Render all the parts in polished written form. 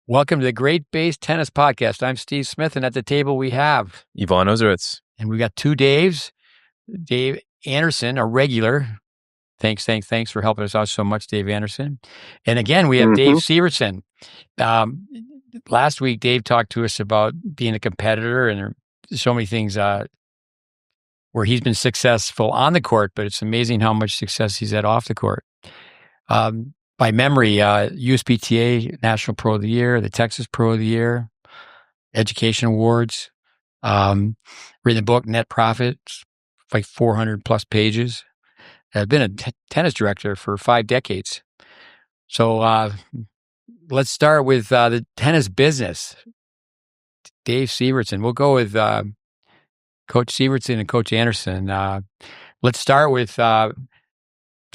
Welcome to the GreatBase Tennis Podcast. I'm Steve Smith, and at the table we have Ivan Ozerets. And we got two Daves. Dave Anderson, a regular. Thanks for helping us out so much, Dave Anderson. And again, we have Dave Sivertson. Last week, Dave talked to us about being a competitor, and there are so many things where he's been successful on the court, but it's amazing how much success he's had off the court. By memory, USPTA National Pro of the Year, the Texas Pro of the Year, Education Awards, written a book, Net Profits, like 400 plus pages. I've been a tennis director for 5 decades. So let's start with the tennis business. Dave Sivertson. We'll go with Coach Sivertson and Coach Anderson. Let's start with...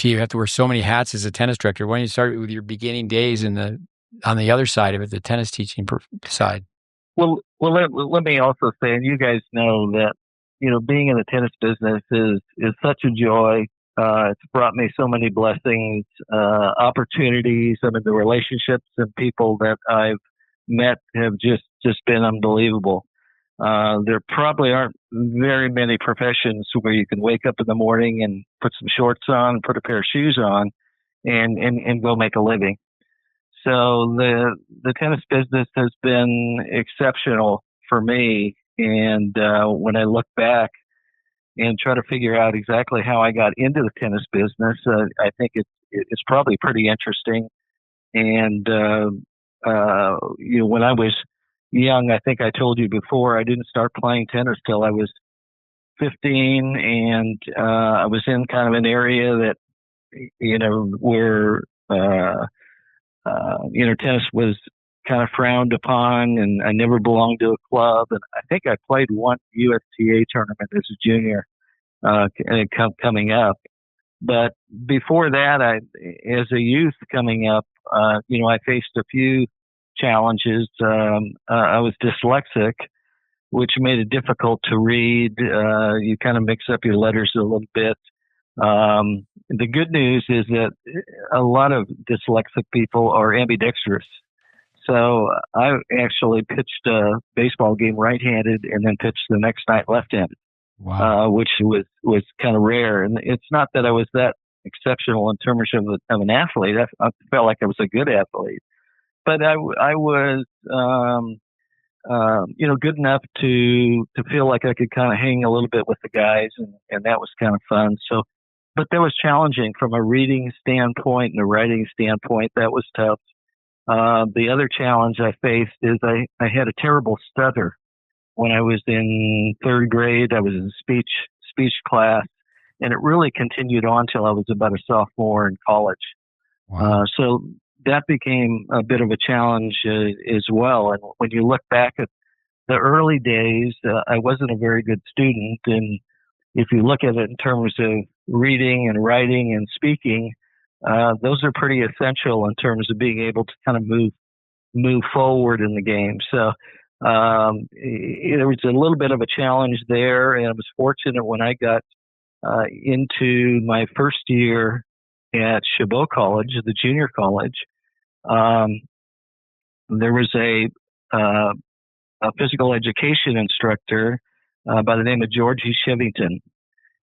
you have to wear so many hats as a tennis director. Why don't you start with your beginning days on the other side of it, the tennis teaching side? Well, let me also say, and you guys know that, being in the tennis business is such a joy. It's brought me so many blessings, opportunities. I mean, the relationships and people that I've met have just been unbelievable. There probably aren't very many professions where you can wake up in the morning and put some shorts on, put a pair of shoes on, and go make a living. So the tennis business has been exceptional for me. And when I look back and try to figure out exactly how I got into the tennis business, I think it's probably pretty interesting. And when I was young, I think I told you before, I didn't start playing tennis till I was 15, and I was in kind of an area that, where, tennis was kind of frowned upon, and I never belonged to a club. And I think I played one USTA tournament as a junior coming up. But before that, as a youth coming up, I faced a few challenges. I was dyslexic, which made it difficult to read. You kind of mix up your letters a little bit. The good news is that a lot of dyslexic people are ambidextrous. So I actually pitched a baseball game right-handed and then pitched the next night left-handed. Wow. Which was kind of rare. And it's not that I was that exceptional in terms of an athlete. I felt like I was a good athlete. But I was, good enough to feel like I could kind of hang a little bit with the guys, and that was kind of fun. So, but that was challenging from a reading standpoint and a writing standpoint. That was tough. The other challenge I faced is I had a terrible stutter. When I was in 3rd grade, I was in speech class, and it really continued on till I was about a sophomore in college. Wow. So that became a bit of a challenge as well. And when you look back at the early days, I wasn't a very good student. And if you look at it in terms of reading and writing and speaking, those are pretty essential in terms of being able to kind of move forward in the game. So there was a little bit of a challenge there. And I was fortunate when I got into my first year at Chabot College, the junior college. There was a physical education instructor by the name of Georgie Shivington,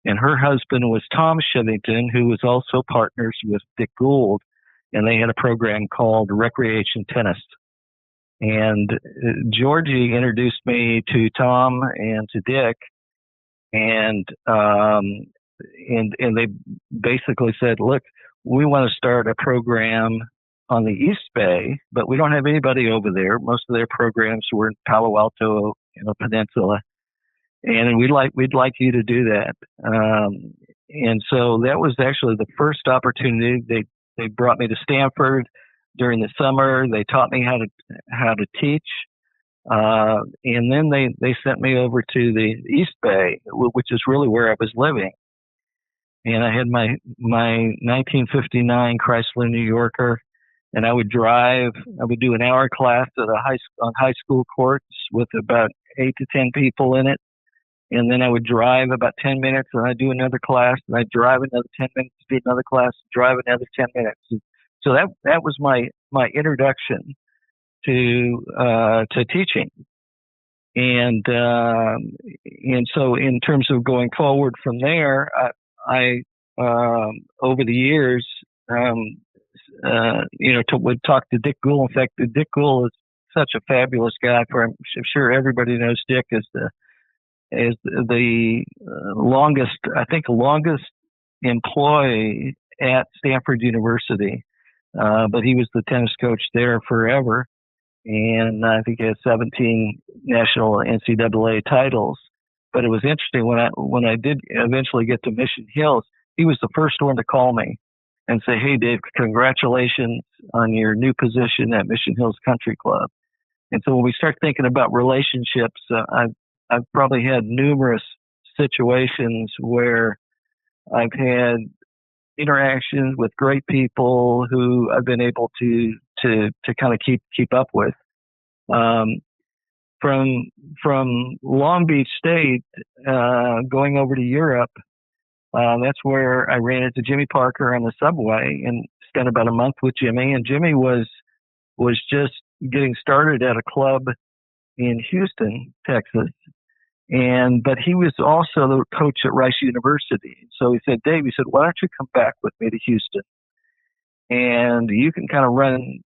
and her husband was Tom Shivington, who was also partners with Dick Gould, and they had a program called Recreation Tennis. And Georgie introduced me to Tom and to Dick, and they basically said, "Look, we want to start a program on the East Bay, but we don't have anybody over there. Most of their programs were in Palo Alto, Peninsula, and we'd like you to do that." And so that was actually the first opportunity. They brought me to Stanford during the summer. They taught me how to teach, and then they sent me over to the East Bay, which is really where I was living. And I had my 1959 Chrysler New Yorker, and I would drive. I would do an hour class on high school courts with about 8 to 10 people in it, and then I would drive about 10 minutes, and I'd do another class, and I'd drive another 10 minutes to do another class, drive another 10 minutes. So that was my introduction to teaching. And so in terms of going forward from there, I over the years, would talk to Dick Gould. In fact, Dick Gould is such a fabulous guy. I'm sure everybody knows Dick as the longest employee at Stanford University. But he was the tennis coach there forever. And I think he had 17 national NCAA titles. But it was interesting when I did eventually get to Mission Hills, he was the first one to call me and say, "Hey, Dave, congratulations on your new position at Mission Hills Country Club." And so when we start thinking about relationships, I've probably had numerous situations where I've had interactions with great people who I've been able to kind of keep up with. From Long Beach State, going over to Europe, that's where I ran into Jimmy Parker on the subway and spent about a month with Jimmy. And Jimmy was just getting started at a club in Houston, Texas. But he was also the coach at Rice University. So he said, "Dave," he said, "why don't you come back with me to Houston? And you can kind of run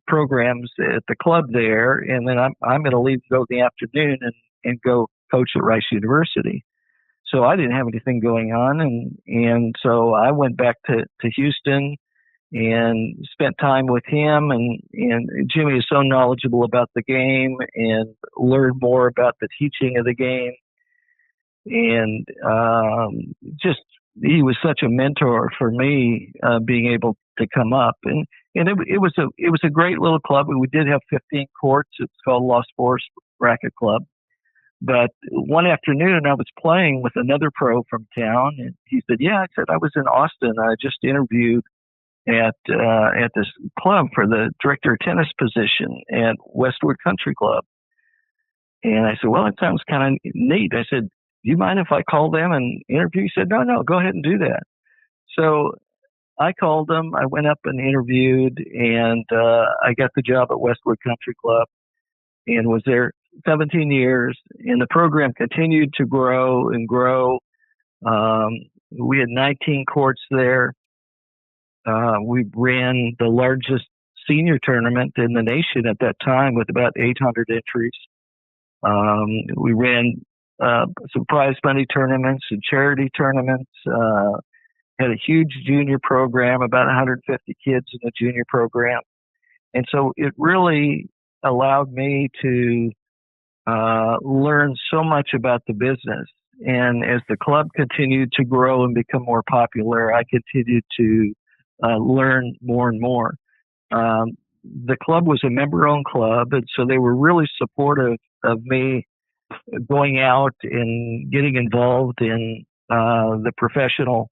programs at the club there. And then I'm going to leave to go in the afternoon and go coach at Rice University." So I didn't have anything going on. And so I went back to Houston and spent time with him. And Jimmy is so knowledgeable about the game and learned more about the teaching of the game. And he was such a mentor for me, being able to come up. And it was a great little club. We did have 15 courts. It's called Lost Forest Racket Club. But one afternoon I was playing with another pro from town, and he said, "Yeah," I said, "I was in Austin. I just interviewed at this club for the director of tennis position at Westwood Country Club." And I said, "Well, it sounds kind of neat." I said, "Do you mind if I call them and interview?" He said, No, go ahead and do that." So I called them. I went up and interviewed, and I got the job at Westwood Country Club and was there 17 years. And the program continued to grow and grow. We had 19 courts there. We ran the largest senior tournament in the nation at that time with about 800 entries. We ran some prize money tournaments and charity tournaments. Had a huge junior program, about 150 kids in the junior program. And so it really allowed me to learn so much about the business. And as the club continued to grow and become more popular, I continued to learn more and more. The club was a member-owned club, and so they were really supportive of me going out and getting involved in the professional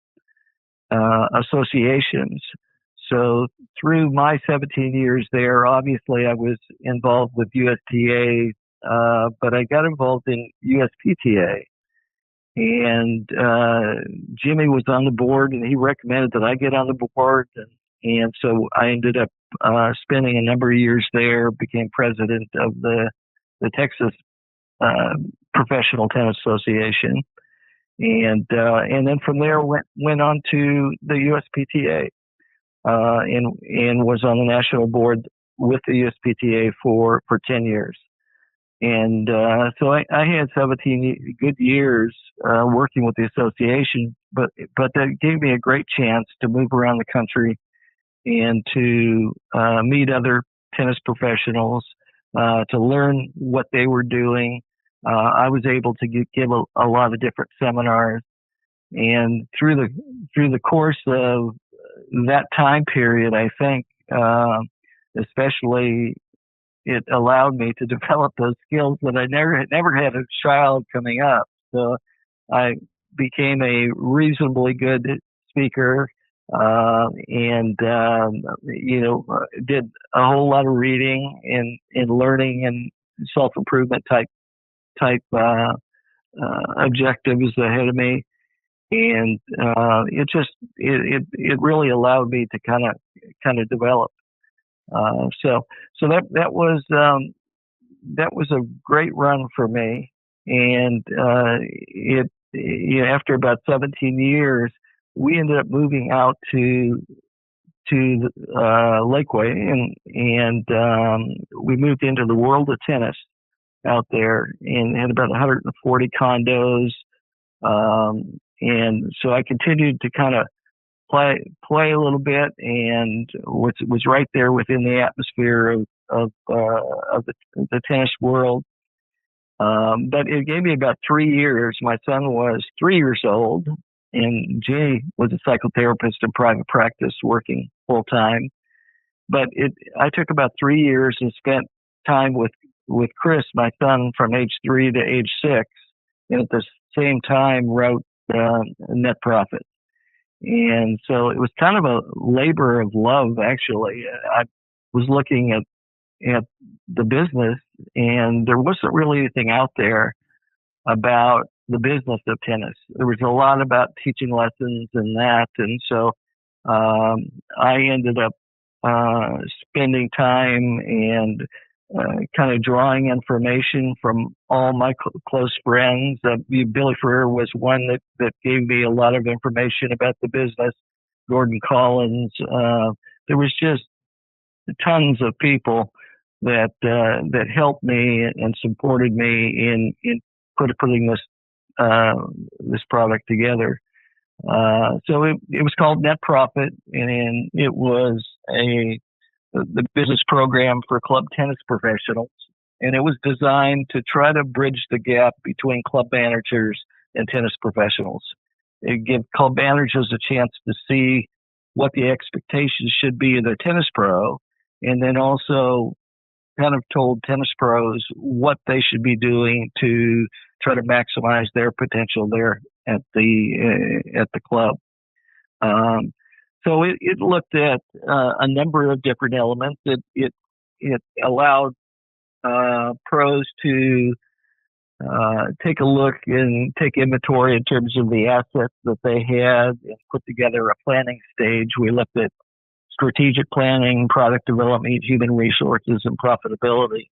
associations. So through my 17 years there, obviously I was involved with USTA, but I got involved in USPTA. And Jimmy was on the board, and he recommended that I get on the board. And so I ended up spending a number of years there, became president of the Texas Professional Tennis Association. And then from there went on to the USPTA, and was on the national board with the USPTA for 10 years. And so I had 17 good years working with the association, but that gave me a great chance to move around the country and to meet other tennis professionals, to learn what they were doing. I was able to give a lot of different seminars, and through the course of that time period, I think especially it allowed me to develop those skills that I never had a child coming up. So I became a reasonably good speaker, and did a whole lot of reading and learning and self-improvement type objectives ahead of me. And it really allowed me to kind of develop. So that was a great run for me, and after about 17 years, we ended up moving out to Lakeway, and we moved into the world of tennis out there, and had about 140 condos, and so I continued to kind of play a little bit, and was right there within the atmosphere of the tennis world. But it gave me about 3 years. My son was 3 years old, and Jay was a psychotherapist in private practice, working full time. But I took about 3 years and spent time with Chris, my son, from age 3 to age 6, and at the same time wrote Net Profit. And so it was kind of a labor of love, actually. I was looking at the business, and there wasn't really anything out there about the business of tennis. There was a lot about teaching lessons and that. And so I ended up spending time and kind of drawing information from all my close friends. Billy Ferrer was one that gave me a lot of information about the business. Gordon Collins. There was just tons of people that helped me and supported me in putting this product together. So it was called Net Profit, and it was the business program for club tennis professionals, and it was designed to try to bridge the gap between club managers and tennis professionals. It gave club managers a chance to see what the expectations should be of their tennis pro, and then also kind of told tennis pros what they should be doing to try to maximize their potential there at the club. So it looked at a number of different elements. It allowed pros to take a look and take inventory in terms of the assets that they had and put together a planning stage. We looked at strategic planning, product development, human resources, and profitability.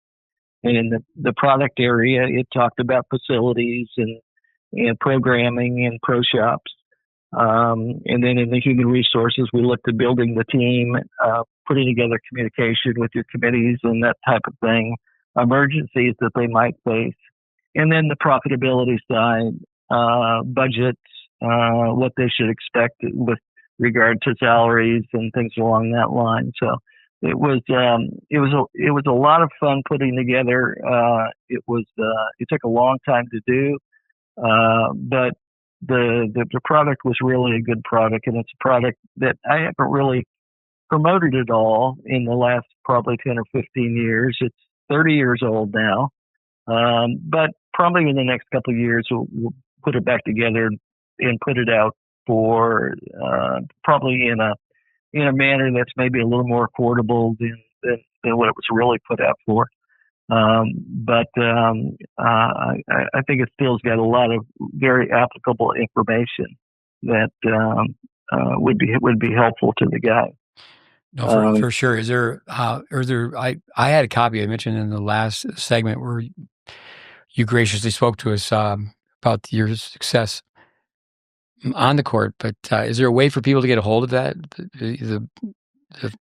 And in the product area, it talked about facilities and programming and pro shops. And then in the human resources, we looked at building the team, putting together communication with your committees and that type of thing, emergencies that they might face. And then the profitability side, budgets, what they should expect with regard to salaries and things along that line. So it was a lot of fun putting together. It took a long time to do, but the product was really a good product, and it's a product that I haven't really promoted at all in the last probably 10 or 15 years. It's 30 years old now, but probably in the next couple of years we'll put it back together and put it out for probably in a manner that's maybe a little more affordable than what it was really put out for. But I think it still's got a lot of very applicable information that would be helpful to the guy. No, for sure. Is there? I had a copy I mentioned in the last segment where you graciously spoke to us about your success on the court. But is there a way for people to get a hold of that?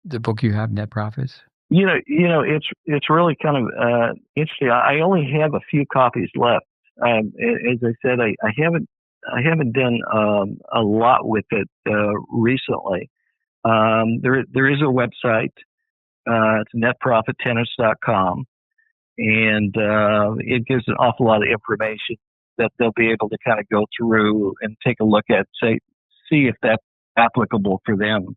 The book you have, Net Profits. You know, it's really kind of interesting. I only have a few copies left. As I said, I haven't done a lot with it recently. There is a website. It's netprofittennis.com, and it gives an awful lot of information that they'll be able to kind of go through and take a look at, see if that's applicable for them.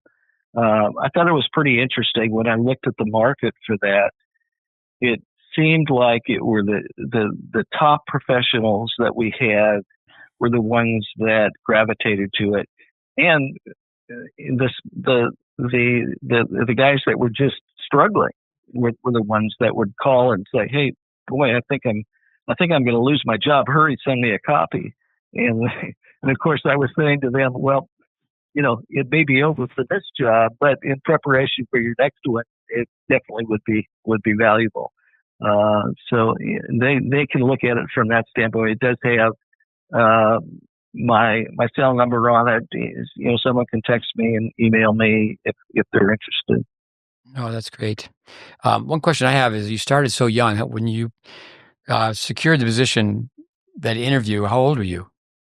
I thought it was pretty interesting when I looked at the market for that. It seemed like it were the top professionals that we had were the ones that gravitated to it, and the guys that were just struggling were the ones that would call and say, "Hey, boy, I think I'm going to lose my job. Hurry, send me a copy." And of course, I was saying to them, "Well, it may be over for this job, but in preparation for your next one, it definitely would be valuable. So they can look at it from that standpoint. It does have my cell number on it. Is, someone can text me and email me if they're interested. Oh, that's great. One question I have is, you started so young. When you secured the position, that interview, how old were you?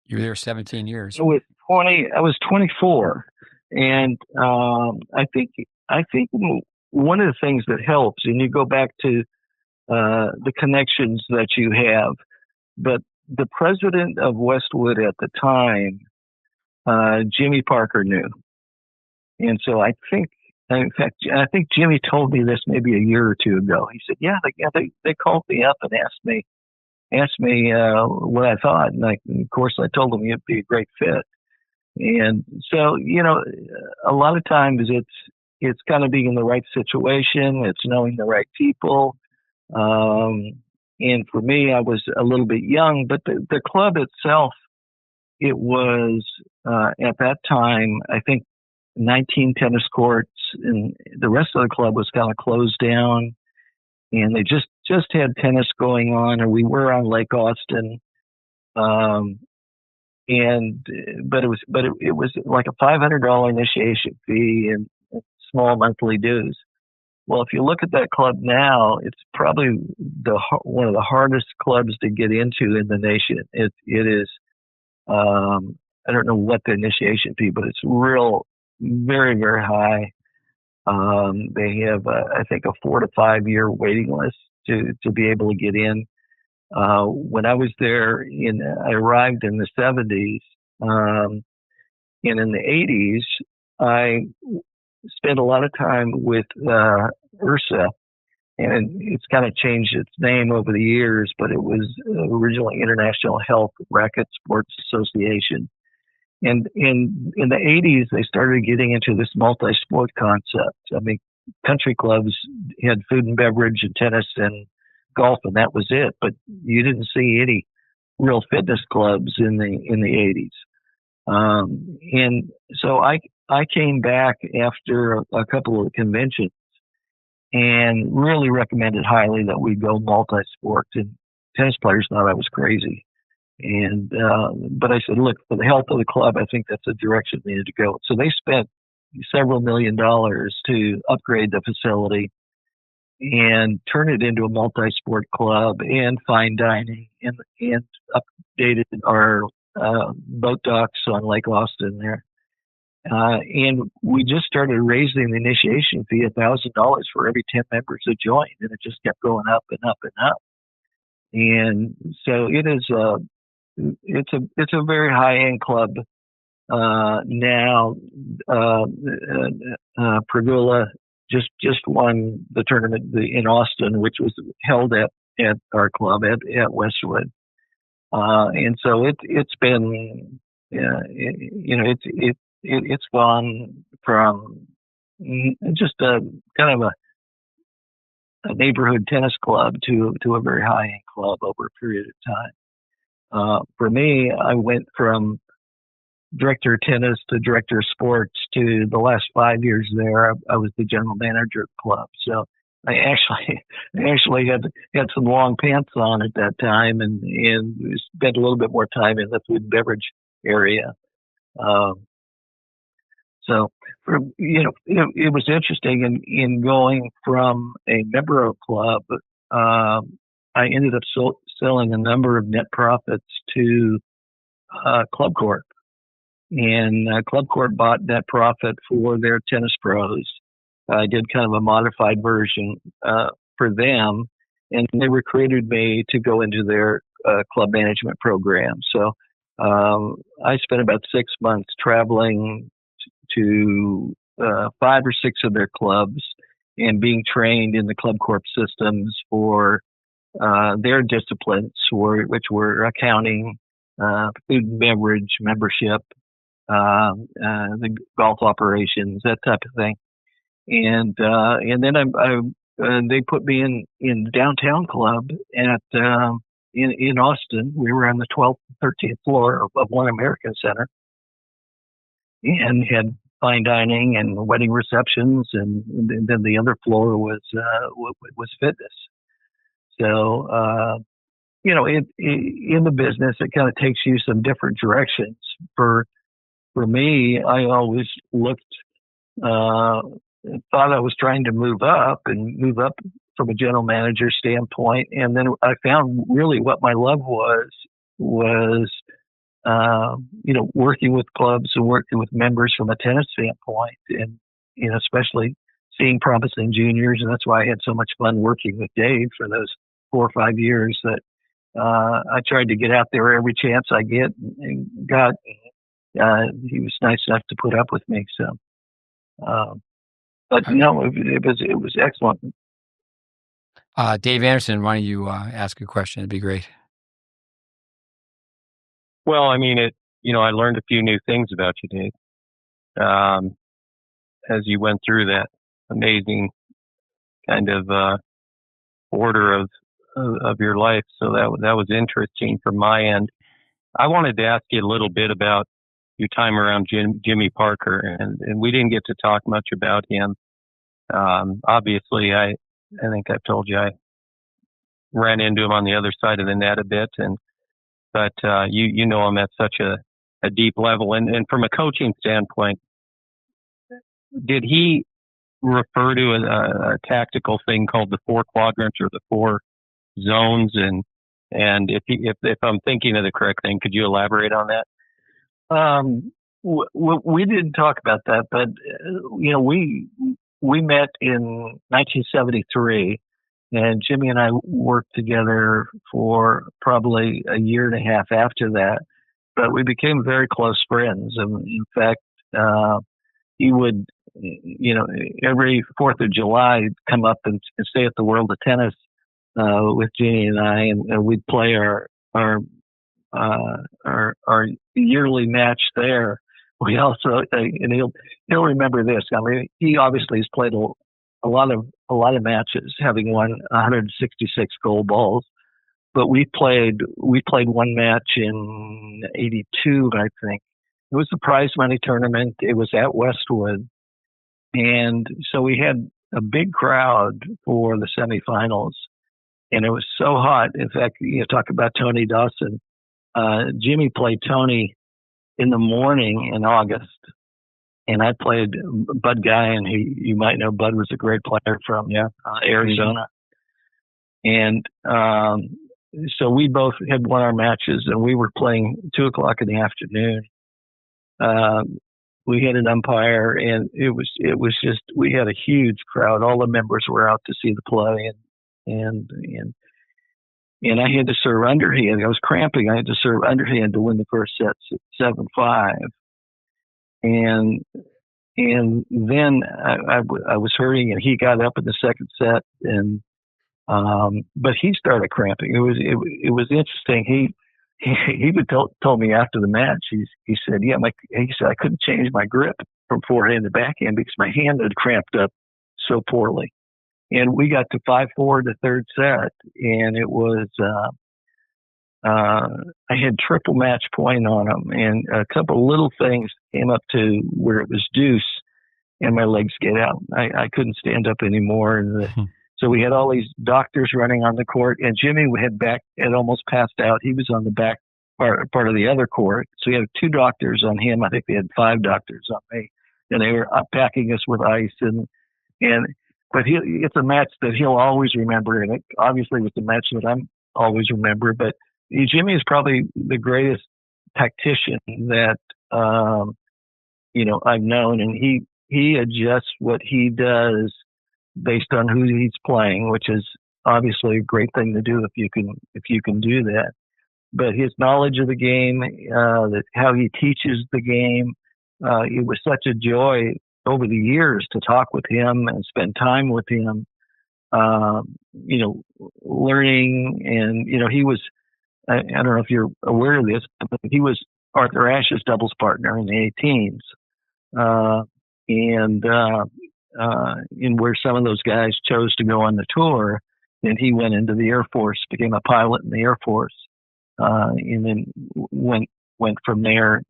You were there 17 years. I was 24, and I think one of the things that helps, and you go back to the connections that you have, but the president of Westwood at the time, Jimmy Parker, knew, and so I think Jimmy told me this maybe a year or two ago. He said, "Yeah, they called me up and asked me what I thought, and of course I told them you'd be a great fit." And so, a lot of times it's kind of being in the right situation. It's knowing the right people. And for me, I was a little bit young, but the club itself, it was, at that time, I think 19 tennis courts, and the rest of the club was kind of closed down, and they just had tennis going on, or we were on Lake Austin. But it was like a $500 initiation fee and small monthly dues. Well, if you look at that club now, it's probably one of the hardest clubs to get into in the nation. It is. I don't know what the initiation fee, but it's very, very high. They have, I think, a 4 to 5 year waiting list to be able to get in. When I was there, I arrived in the 70s, and in the 80s, I spent a lot of time with URSA, and it's kind of changed its name over the years, but it was originally International Health Racket Sports Association. And in the 80s, they started getting into this multi-sport concept. I mean, country clubs had food and beverage and tennis and golf, and that was it. But you didn't see any real fitness clubs in the 80s. And so I came back after a couple of conventions and really recommended highly that we go multi-sport. And tennis players thought I was crazy. And but I said, look, for the health of the club, I think that's the direction we needed to go. So they spent several $1 million to upgrade the facility and turn it into a multi-sport club and fine dining, and updated our boat docks on Lake Austin there. And we just started raising the initiation fee $1,000 for every 10 members that joined, and it just kept going up and up and up. And so it is it's a very high-end club now. Pregula just won the tournament in Austin, which was held at our club at Westwood, and so it's been it's gone from just a kind of a neighborhood tennis club to a very high-end club over a period of time. For me, I went from director of tennis to director of sports to the last 5 years there. I was the general manager of the club. So I actually had some long pants on at that time, and spent a little bit more time in the food and beverage area. So it was interesting in going from a member of a club. I ended up selling a number of net profits to Club Corp. And Club Corp bought net profit for their tennis pros. I did kind of a modified version for them, and they recruited me to go into their club management program. So I spent about 6 months traveling to 5 or 6 of their clubs and being trained in the Club Corp systems for their disciplines, which were accounting, food and beverage, membership, the golf operations, that type of thing. And then they put me in downtown club in Austin. We were on the 12th, 13th floor of One American Center. and had fine dining and wedding receptions, and then the other floor was fitness. So in the business, it kind of takes you some different directions. For me, I always looked, thought I was trying to move up from a general manager standpoint, and then I found really what my love was working with clubs and working with members from a tennis standpoint, and especially seeing promising juniors, and that's why I had so much fun working with Dave for those 4 or 5 years. That I tried to get out there every chance I get, and got. He was nice enough to put up with me. So, but no, it was excellent. Dave Anderson, why don't you ask a question? It'd be great. Well, I mean, I learned a few new things about you, Dave, as you went through that amazing kind of order of your life. So that was interesting from my end. I wanted to ask you a little bit about your time around Jimmy Parker, and we didn't get to talk much about him. Obviously, I think I've told you I ran into him on the other side of the net a bit, but you know him at such a deep level. And from a coaching standpoint, did he refer to a tactical thing called the 4 quadrants or the 4 zones? And if I'm thinking of the correct thing, could you elaborate on that? We didn't talk about that, but we met in 1973, and Jimmy and I worked together for probably a year and a half after that. But we became very close friends, and in fact, he would, every 4th of July come up and stay at the World of Tennis with Jimmy and I, and we'd play our yearly match there. We also, and he'll remember this. I mean, he obviously has played a lot of matches, having won 166 gold balls. But we played one match in '82, I think. It was the prize money tournament. It was at Westwood, and so we had a big crowd for the semifinals, and it was so hot. In fact, talk about Tony Dawson. Jimmy played Tony in the morning in August, and I played Bud Guy, and you might know Bud was a great player from Arizona. And so we both had won our matches, and we were playing 2:00 in the afternoon. We had an umpire, and it was just, we had a huge crowd. All the members were out to see the play, and I had to serve underhand. I was cramping. I had to serve underhand to win the first set, 7-5. And then I was hurting, and he got up in the second set, and but he started cramping. It was interesting. He told me after the match. He said, he said I couldn't change my grip from forehand to backhand because my hand had cramped up so poorly. And we got to 5-4 the third set, and it was I had triple match point on him, and a couple little things came up to where it was deuce, and my legs get out. I couldn't stand up anymore, and so we had all these doctors running on the court, and Jimmy had almost passed out. He was on the back part of the other court, so we had 2 doctors on him. I think they had 5 doctors on me, and they were packing us with ice, but it's a match that he'll always remember, and it obviously was the match that I'm always remember. But Jimmy is probably the greatest tactician that I've known, and he adjusts what he does based on who he's playing, which is obviously a great thing to do if you can do that. But his knowledge of the game, how he teaches the game, it was such a joy over the years to talk with him and spend time with him, learning. And, he was, I don't know if you're aware of this, but he was Arthur Ashe's doubles partner in the 18s. And where some of those guys chose to go on the tour, then he went into the Air Force, became a pilot in the Air Force, and then went from there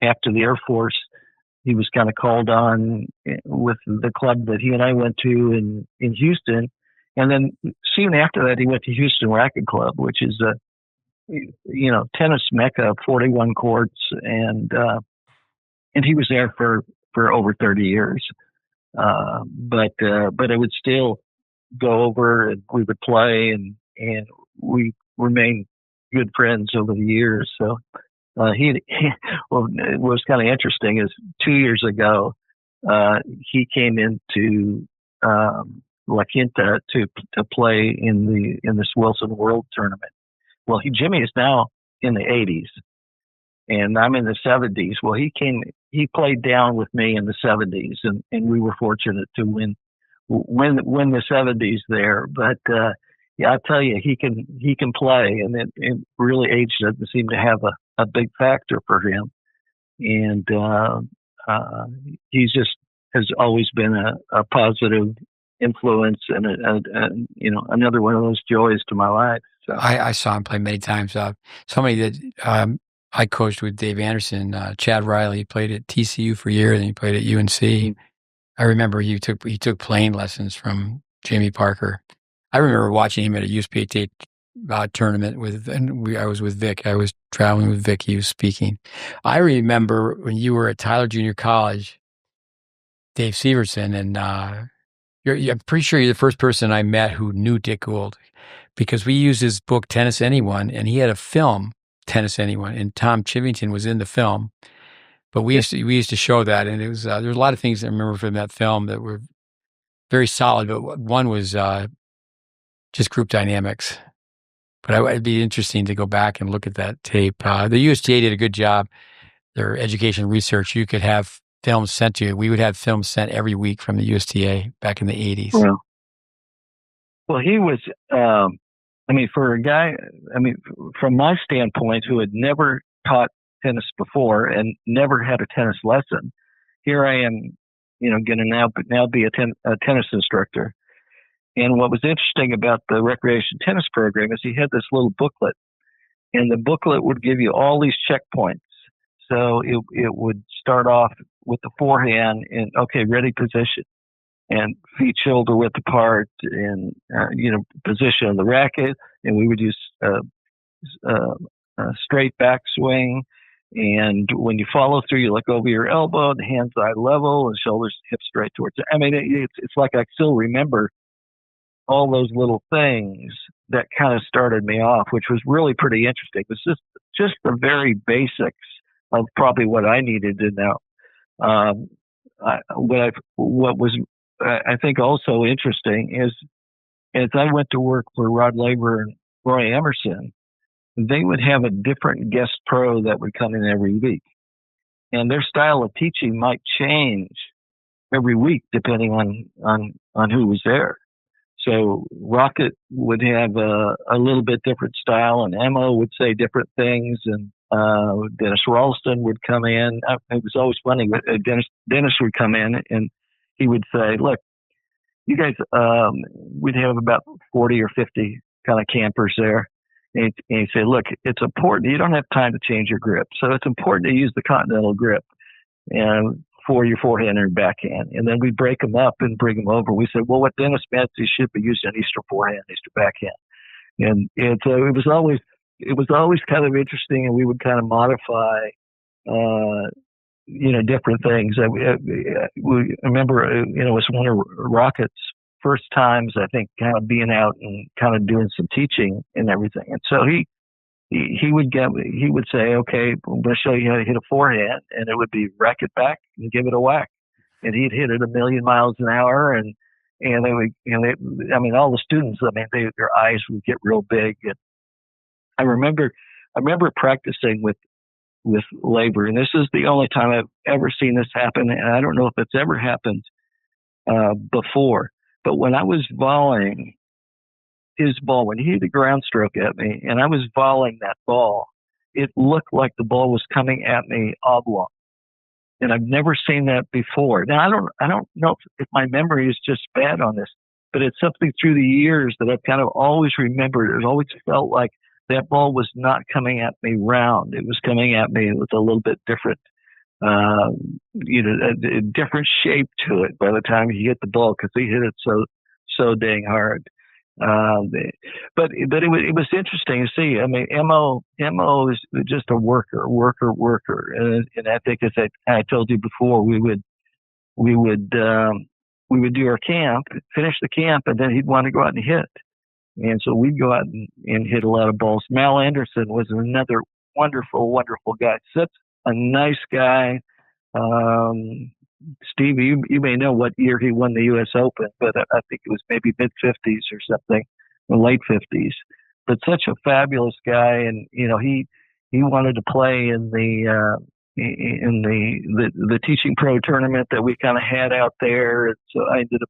after the Air Force, he was kind of called on with the club that he and I went to in Houston. And then soon after that, he went to Houston Racket Club, which is a, tennis mecca, 41 courts. And he was there for over 30 years. But I would still go over and we would play and we remained good friends over the years. So, well, it was kind of interesting is 2 years ago, he came into, La Quinta to play in this Wilson World Tournament. Well, Jimmy is now in the 80s and I'm in the 70s. Well, he played down with me in the 70s and we were fortunate to win the 70s there. But, yeah, I'll tell you, he can play, and it really age doesn't seem to have a big factor for him. And he's just has always been a positive influence and another one of those joys to my life. So I saw him play many times. Somebody that I coached with Dave Anderson, Chad Riley, played at TCU for a year, and he played at UNC. Mm-hmm. I remember he took playing lessons from Jamie Parker. I remember watching him at a USPTA tournament I was with Vic. I was traveling with Vic. He was speaking. I remember when you were at Tyler Junior College, Dave Sivertson, and I'm pretty sure you're the first person I met who knew Dick Gould because we used his book Tennis Anyone, and he had a film Tennis Anyone, and Tom Chivington was in the film. But we used to show that, and it was there was a lot of things I remember from that film that were very solid. But one was just group dynamics. But it'd be interesting to go back and look at that tape. The USTA did a good job. Their education research, you could have films sent to you. We would have films sent every week from the USTA back in the 80s. Well, he was, for a guy, from my standpoint, who had never taught tennis before and never had a tennis lesson, here I am, going to now be a tennis instructor. And what was interesting about the recreation tennis program is he had this little booklet, and the booklet would give you all these checkpoints. So it would start off with the forehand and, okay, ready position, and feet shoulder width apart, and, position of the racket. And we would use straight backswing. And when you follow through, you look over your elbow, the hands eye level, and shoulders hips straight towards it. It's like I still remember all those little things that kind of started me off, which was really pretty interesting. It was just the very basics of probably what I needed to know. What was I think also interesting is as I went to work for Rod Laver and Roy Emerson, they would have a different guest pro that would come in every week, and their style of teaching might change every week depending on who was there. So Rocket would have a little bit different style, and Emma would say different things, and Dennis Ralston would come in. It was always funny. Dennis would come in, and he would say, look, you guys, we'd have about 40 or 50 kind of campers there. And he'd say, look, it's important. You don't have time to change your grip. So it's important to use the continental grip and for your forehand and backhand. And then we break them up and bring them over. We said, well, what Dennis meant, you should be using Eastern forehand, Eastern backhand. And so it was always kind of interesting, and we would kind of modify, different things. I remember, it was one of Rocket's first times, I think, kind of being out and kind of doing some teaching and everything. And so he would say, okay, I'm going to show you how to hit a forehand, and it would be racket back and give it a whack. And he'd hit it 1,000,000 miles an hour, and they would, all the students, their eyes would get real big. And I remember practicing with Labor, and this is the only time I've ever seen this happen, and I don't know if it's ever happened before. But when I was volleying his ball, when he hit a ground stroke at me, and I was volleying that ball, it looked like the ball was coming at me oblong. And I've never seen that before. Now, I don't know if my memory is just bad on this, but it's something through the years that I've kind of always remembered. It always felt like that ball was not coming at me round. It was coming at me with a little bit different a different shape to it by the time you hit the ball because he hit it so dang hard. But it was interesting to see. I mean, Mo is just a worker, and I think as I told you before, we would do our camp, finish the camp, and then he'd want to go out and hit. And so we'd go out and hit a lot of balls. Mal Anderson was another wonderful guy. Such a nice guy. Steve, you may know what year he won the U.S. Open, but I think it was maybe mid-50s or something, or late 50s. But such a fabulous guy, and he wanted to play in the teaching pro tournament that we kind of had out there, and so I ended up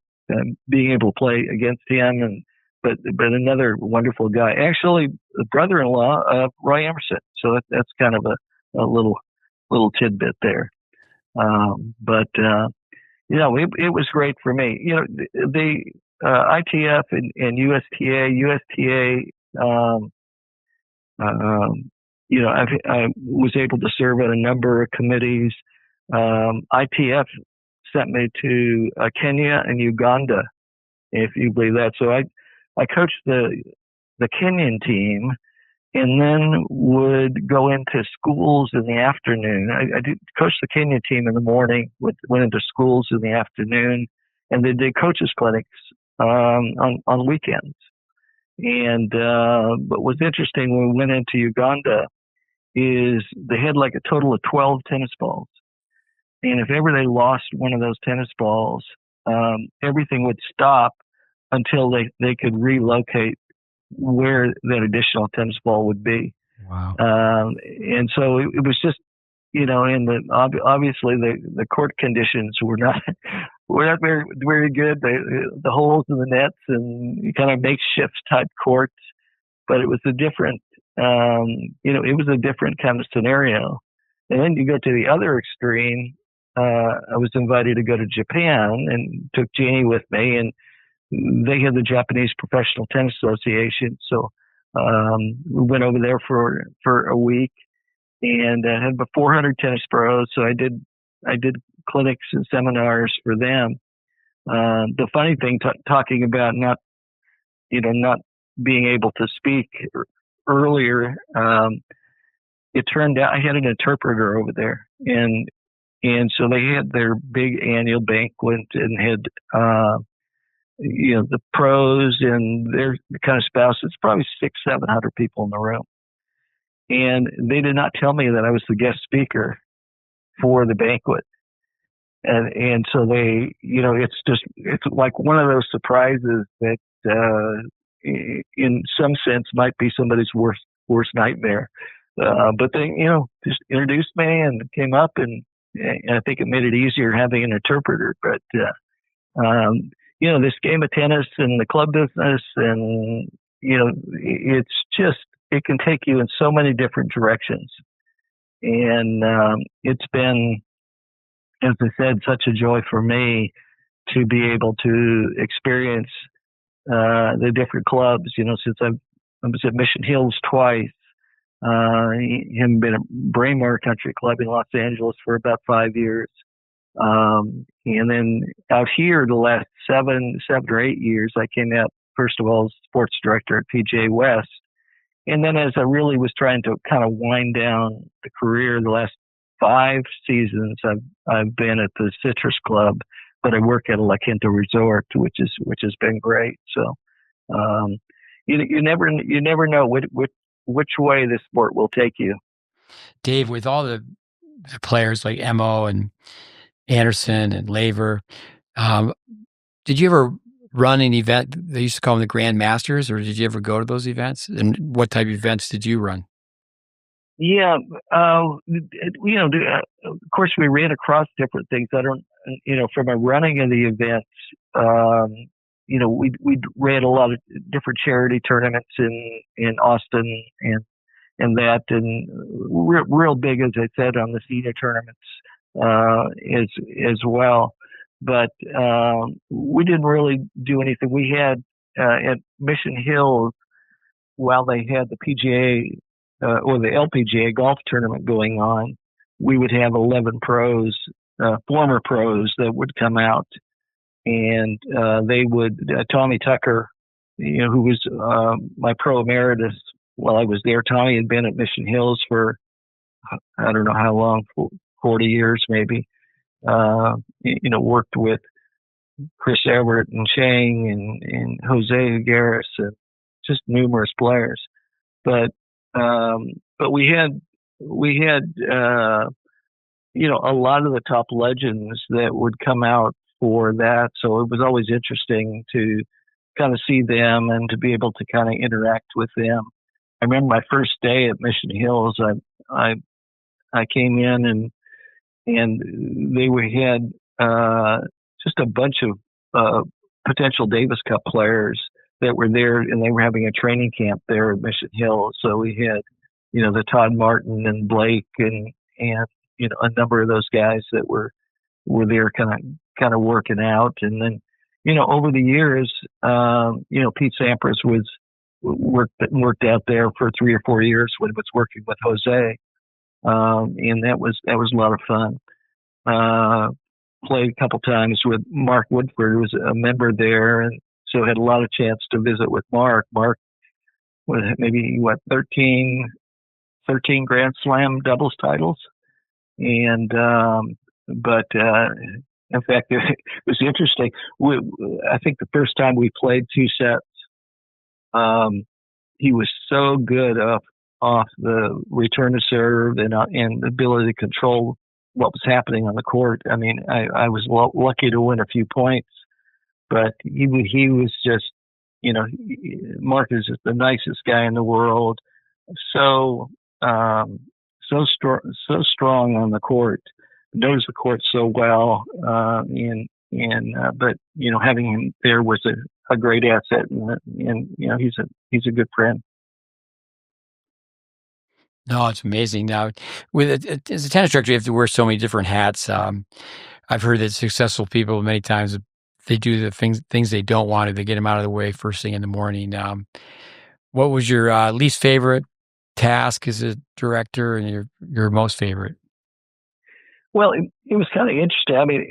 being able to play against him. But another wonderful guy, actually, the brother-in-law of Roy Emerson. So that's kind of a little tidbit there. It was great for me. The ITF and USTA. I was able to serve on a number of committees. ITF sent me to Kenya and Uganda, if you believe that. So I coached the Kenyan team, and then would go into schools in the afternoon. I did coach the Kenya team in the morning, went into schools in the afternoon, and they did coaches clinics on weekends. And but what's interesting when we went into Uganda is they had like a total of 12 tennis balls. And if ever they lost one of those tennis balls, everything would stop until they could relocate where that additional tennis ball would be. Wow. And so it was just, obviously the court conditions were not very, very good. The holes in the nets and kind of makeshift type courts, but it was a different, it was a different kind of scenario. And then you go to the other extreme. I was invited to go to Japan and took Jeannie with me, and they had the Japanese Professional Tennis Association. So we went over there for a week and had about 400 tennis pros. So I did clinics and seminars for them. The funny thing, talking about not being able to speak earlier, it turned out I had an interpreter over there, and so they had their big annual banquet and had the pros and their kind of spouses, probably 600-700 people in the room. And they did not tell me that I was the guest speaker for the banquet. And so they, it's like one of those surprises that, in some sense might be somebody's worst nightmare. But they, just introduced me and came up and I think it made it easier having an interpreter. But, this game of tennis and the club business and, it's just, it can take you in so many different directions. And it's been, as I said, such a joy for me to be able to experience the different clubs, since I was at Mission Hills twice, been at Braemar Country Club in Los Angeles for about 5 years. And then out here the last 7 or 8 years, I came out, first of all, as sports director at PGA West. And then as I really was trying to kind of wind down the career, the last 5 seasons, I've been at the Citrus Club, but I work at a La Quinta Resort, which has been great. So, you never know which way the sport will take you. Dave, with all the players like Mo and Anderson and Laver, did you ever run an event? They used to call them the Grand Masters, or did you ever go to those events? And what type of events did you run? Yeah, of course, we ran across different things. I don't, from a running of the events, we ran a lot of different charity tournaments in Austin and that, and real big, as I said, on the senior tournaments as well. But we didn't really do anything. We had at Mission Hills, while they had the PGA or the LPGA golf tournament going on, we would have 11 pros, former pros that would come out, and they would, Tommy Tucker, who was my pro emeritus while I was there. Tommy had been at Mission Hills for, I don't know how long, 40 years maybe. Worked with Chris Everett and Chang and Jose Higueras and just numerous players. But we had a lot of the top legends that would come out for that. So it was always interesting to kind of see them and to be able to kind of interact with them. I remember my first day at Mission Hills. I came in and they had just a bunch of potential Davis Cup players that were there, and they were having a training camp there at Mission Hills. So we had, the Todd Martin and Blake and a number of those guys that were there kind of working out. And then, over the years, Pete Sampras worked out there for 3 or 4 years when he was working with Jose. And that was a lot of fun. Played a couple times with Mark Woodford, who was a member there, and so had a lot of chance to visit with Mark. Mark was maybe 13 Grand Slam doubles titles, and but in fact, it was interesting. I think the first time we played 2 sets, he was so good off the return to serve and the ability to control what was happening on the court. I mean, I was lucky to win a few points, but he was just, Mark is just the nicest guy in the world. So strong on the court, knows the court so well. But having him there was a great asset, and he's a good friend. No, it's amazing. Now, as a tennis director, you have to wear so many different hats. I've heard that successful people many times, they do the things they don't want to. They get them out of the way first thing in the morning. What was your least favorite task as a director, and your most favorite? Well, it was kind of interesting. I mean,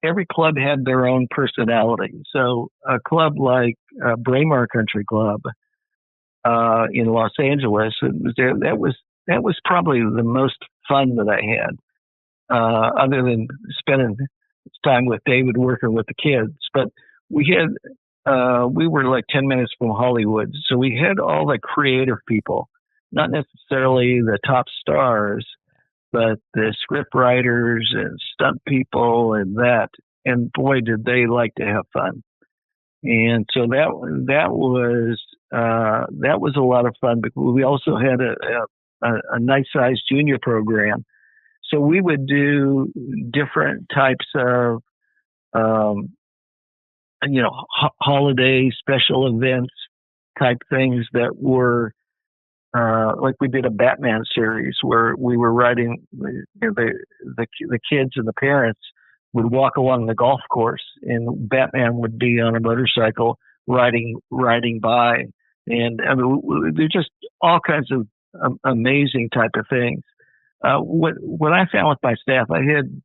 every club had their own personality. So a club like Braemar Country Club in Los Angeles, that was probably the most fun that I had, other than spending time with David working with the kids. But we were like 10 minutes from Hollywood, so we had all the creative people, not necessarily the top stars, but the script writers and stunt people and that. And boy, did they like to have fun. And so that was a lot of fun. But we also had a nice sized junior program, so we would do different types of holiday special events type things that were like we did a Batman series where we were riding the kids and the parents would walk along the golf course, and Batman would be on a motorcycle riding by. And I mean, there's just all kinds of amazing type of things. What I found with my staff, I had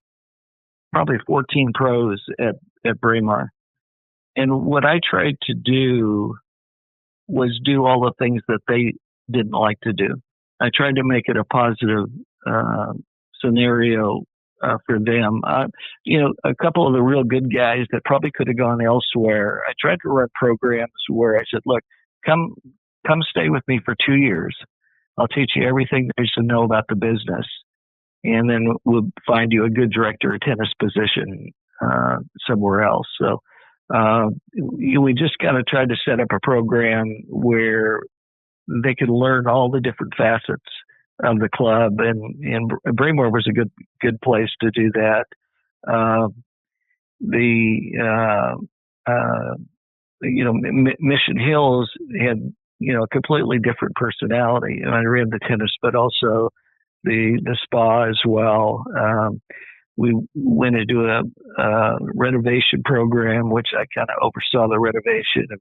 probably 14 pros at Braemar. And what I tried to do was do all the things that they didn't like to do. I tried to make it a positive scenario for them. A couple of the real good guys that probably could have gone elsewhere, I tried to run programs where I said, look, come stay with me for 2 years. I'll teach you everything there is to know about the business. And then we'll find you a good director of tennis position somewhere else. So we just kind of tried to set up a program where they could learn all the different facets of the club, and Braemar was a good place to do that. Mission Hills had a completely different personality, and I ran the tennis, but also the spa as well. We went into a renovation program, which I kind of oversaw the renovation of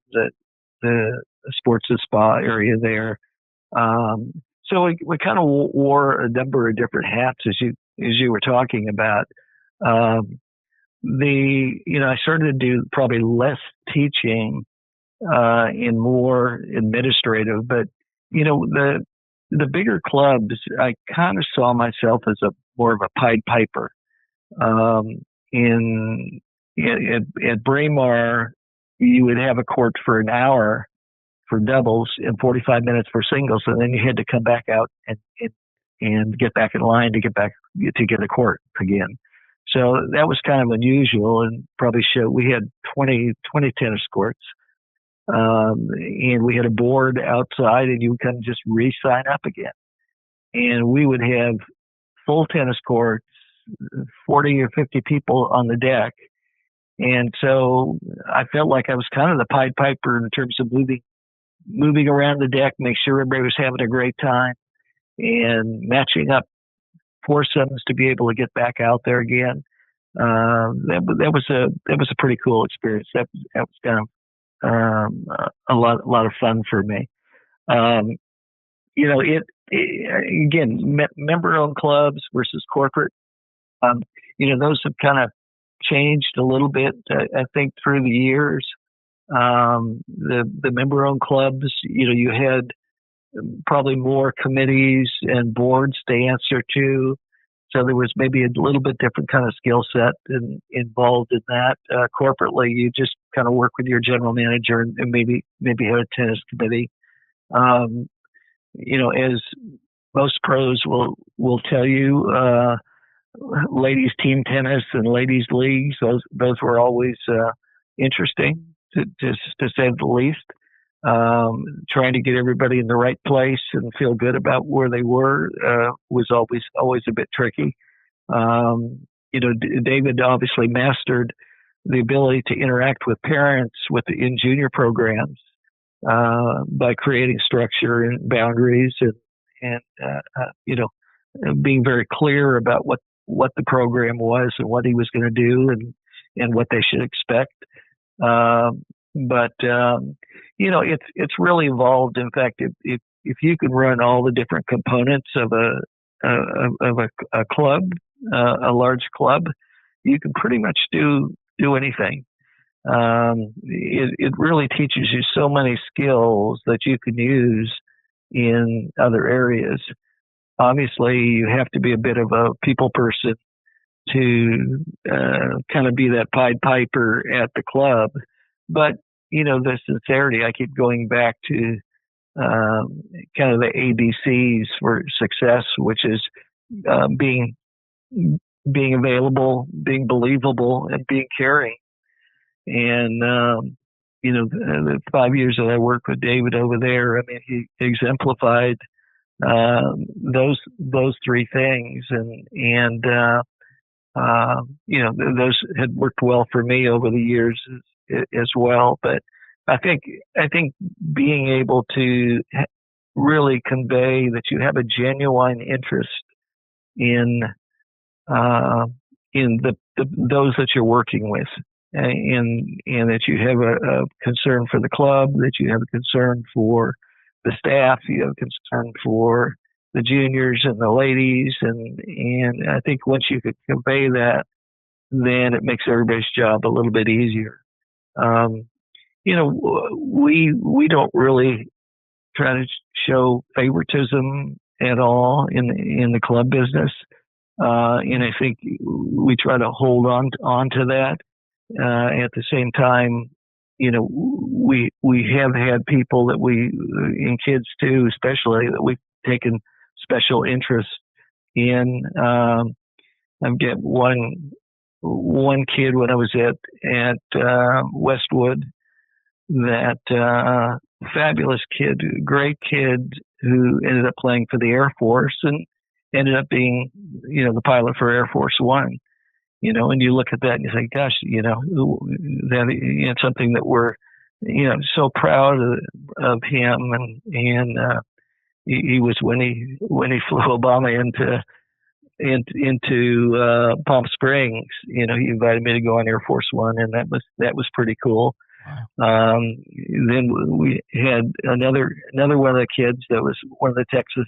the sports and spa area there. So we kind of wore a number of different hats as you were talking about. I started to do probably less teaching and more administrative, but the bigger clubs, I kind of saw myself as more of a Pied Piper. At Braemar, you would have a court for an hour for doubles and 45 minutes for singles, and then you had to come back out and get back in line to get a court again. So that was kind of unusual, and probably showed. We had 20 tennis courts, and we had a board outside, and you would kind of just re-sign up again. And we would have full tennis courts, 40 or 50 people on the deck. And so I felt like I was kind of the Pied Piper in terms of moving around the deck, make sure everybody was having a great time, and matching up foursomes to be able to get back out there again. That was a pretty cool experience. That was kind of a lot of fun for me. Again, member-owned clubs versus corporate. Those have kind of changed a little bit, I think, through the years. The member-owned clubs, you had probably more committees and boards to answer to, so there was maybe a little bit different kind of skill set involved in that. Corporately, you just kind of work with your general manager and maybe have a tennis committee. As most pros will tell you, ladies team tennis and ladies leagues, those were always interesting to say the least. Trying to get everybody in the right place and feel good about where they were was always a bit tricky. David obviously mastered the ability to interact with parents in junior programs by creating structure and boundaries and being very clear about what the program was and what he was going to do and what they should expect. But it's really evolved. In fact, if you can run all the different components of a club, a large club, you can pretty much do anything. It really teaches you so many skills that you can use in other areas. Obviously, you have to be a bit of a people person to kind of be that Pied Piper at the club. But, the sincerity, I keep going back to kind of the ABCs for success, which is being available, being believable, and being caring. And, the 5 years that I worked with David over there, I mean, he exemplified those three things. And those had worked well for me over the years as well. But I think being able to really convey that you have a genuine interest in those that you're working with, and that you have a concern for the club, that you have a concern for the staff, you have a concern for the juniors and the ladies, and I think once you could convey that, then it makes everybody's job a little bit easier. We don't really try to show favoritism at all in the club business, and I think we try to hold on to that. At the same time, we have had people that in kids too, especially, that we've taken special interest in. I've got one kid when I was at Westwood, that fabulous kid, great kid, who ended up playing for the Air Force and ended up being, the pilot for Air Force One. And you look at that and you think, gosh, that something that we're, so proud of him. And he was when he flew Obama into Palm Springs, he invited me to go on Air Force One, and that was pretty cool. Wow. Then we had another one of the kids that was one of the Texas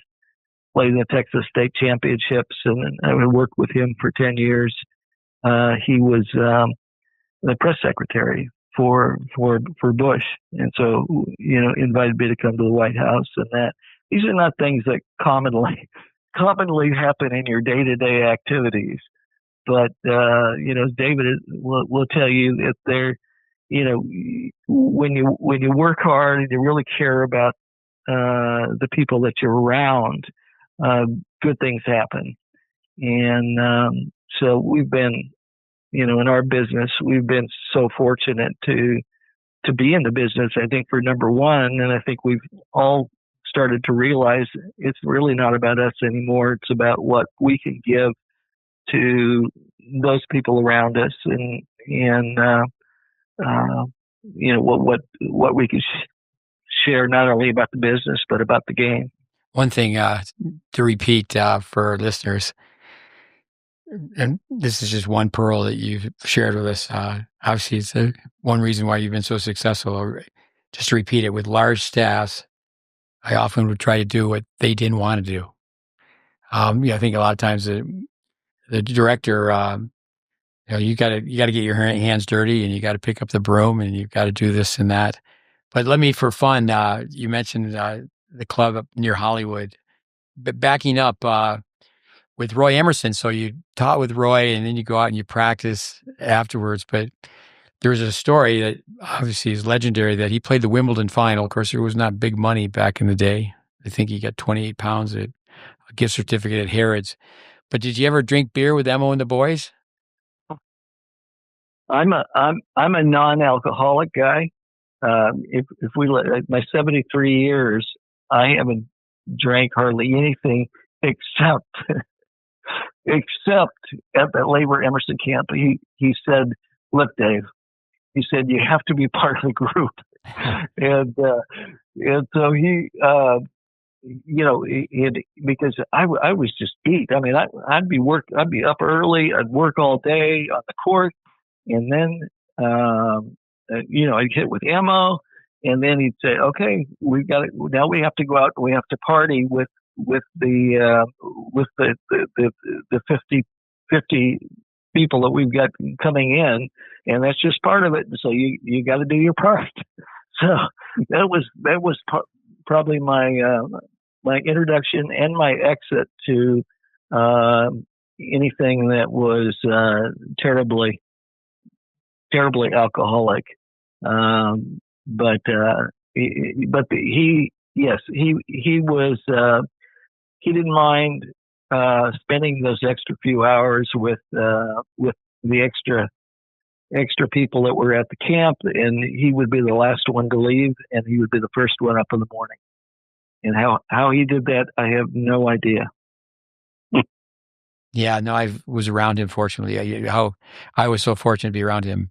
played in the Texas State Championships, and I worked with him for 10 years. He was the press secretary for Bush, and so invited me to come to the White House. And that these are not things that commonly happen in your day-to-day activities. But David will tell you that they're, when you work hard and you really care about the people that you're around, good things happen. And so we've been, in our business, we've been so fortunate to be in the business, I think, for number one. And I think we've all started to realize it's really not about us anymore. It's about what we can give to those people around us, and what we can share, not only about the business but about the game. One thing to repeat for our listeners, and this is just one pearl that you've shared with us. Obviously, it's one reason why you've been so successful. Just to repeat it, with large staffs, I often would try to do what they didn't want to do. I think a lot of times the director, you got to get your hands dirty, and you got to pick up the broom, and you've got to do this and that. But let me, for fun, you mentioned the club up near Hollywood, but backing up with Roy Emerson. So you taught with Roy, and then you go out and you practice afterwards. But there's a story that obviously is legendary, that he played the Wimbledon final. Of course, there was not big money back in the day. I think he got 28 pounds at a gift certificate at Harrods. But did you ever drink beer with Emo and the boys? I'm a non-alcoholic guy. If we let my 73 years, I haven't drank hardly anything except at the labor Emerson camp. He said, "Look, Dave," he said, "you have to be part of the group," and so he. Because I was just beat. I mean, I'd be up early. I'd work all day on the court, and then I'd hit with Emo, and then he'd say, "Okay, now we have to go out. And we have to party with the 50 people that we've got coming in, and that's just part of it. So you got to do your part." So that was probably my introduction and my exit to anything that was terribly alcoholic. But he was he didn't mind spending those extra few hours with the extra people that were at the camp, and he would be the last one to leave, and he would be the first one up in the morning. And how he did that, I have no idea. Yeah, no, I was around him, fortunately. How I was so fortunate to be around him.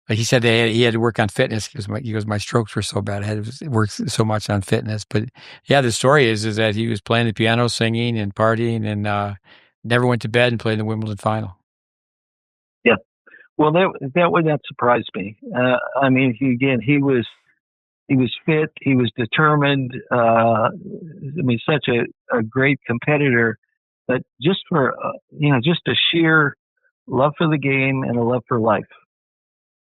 But he said he had to work on fitness because my strokes were so bad. I had to work so much on fitness. But yeah, the story is that he was playing the piano, singing, and partying, and never went to bed and played in the Wimbledon final. Yeah, well, that would not surprise me. I mean, he was fit. He was determined. Such a great competitor, but just for just a sheer love for the game and a love for life.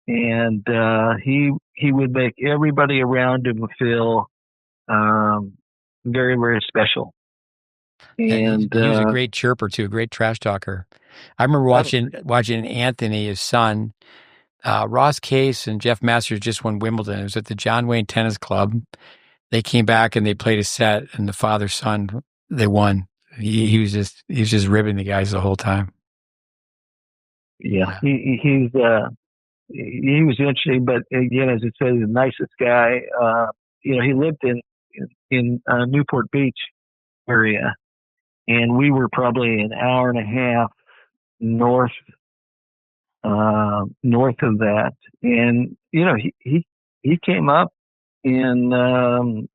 And he would make everybody around him feel very, very special. And he was a great chirper too, a great trash talker. I remember watching Anthony, his son. Ross Case and Jeff Masters just won Wimbledon. It was at the John Wayne Tennis Club. They came back and they played a set, and the father-son, they won. He was just ribbing the guys the whole time. Yeah, he was interesting, but again, as I said, the nicest guy. He lived in Newport Beach area, and we were probably an hour and a half north of that. And he came up and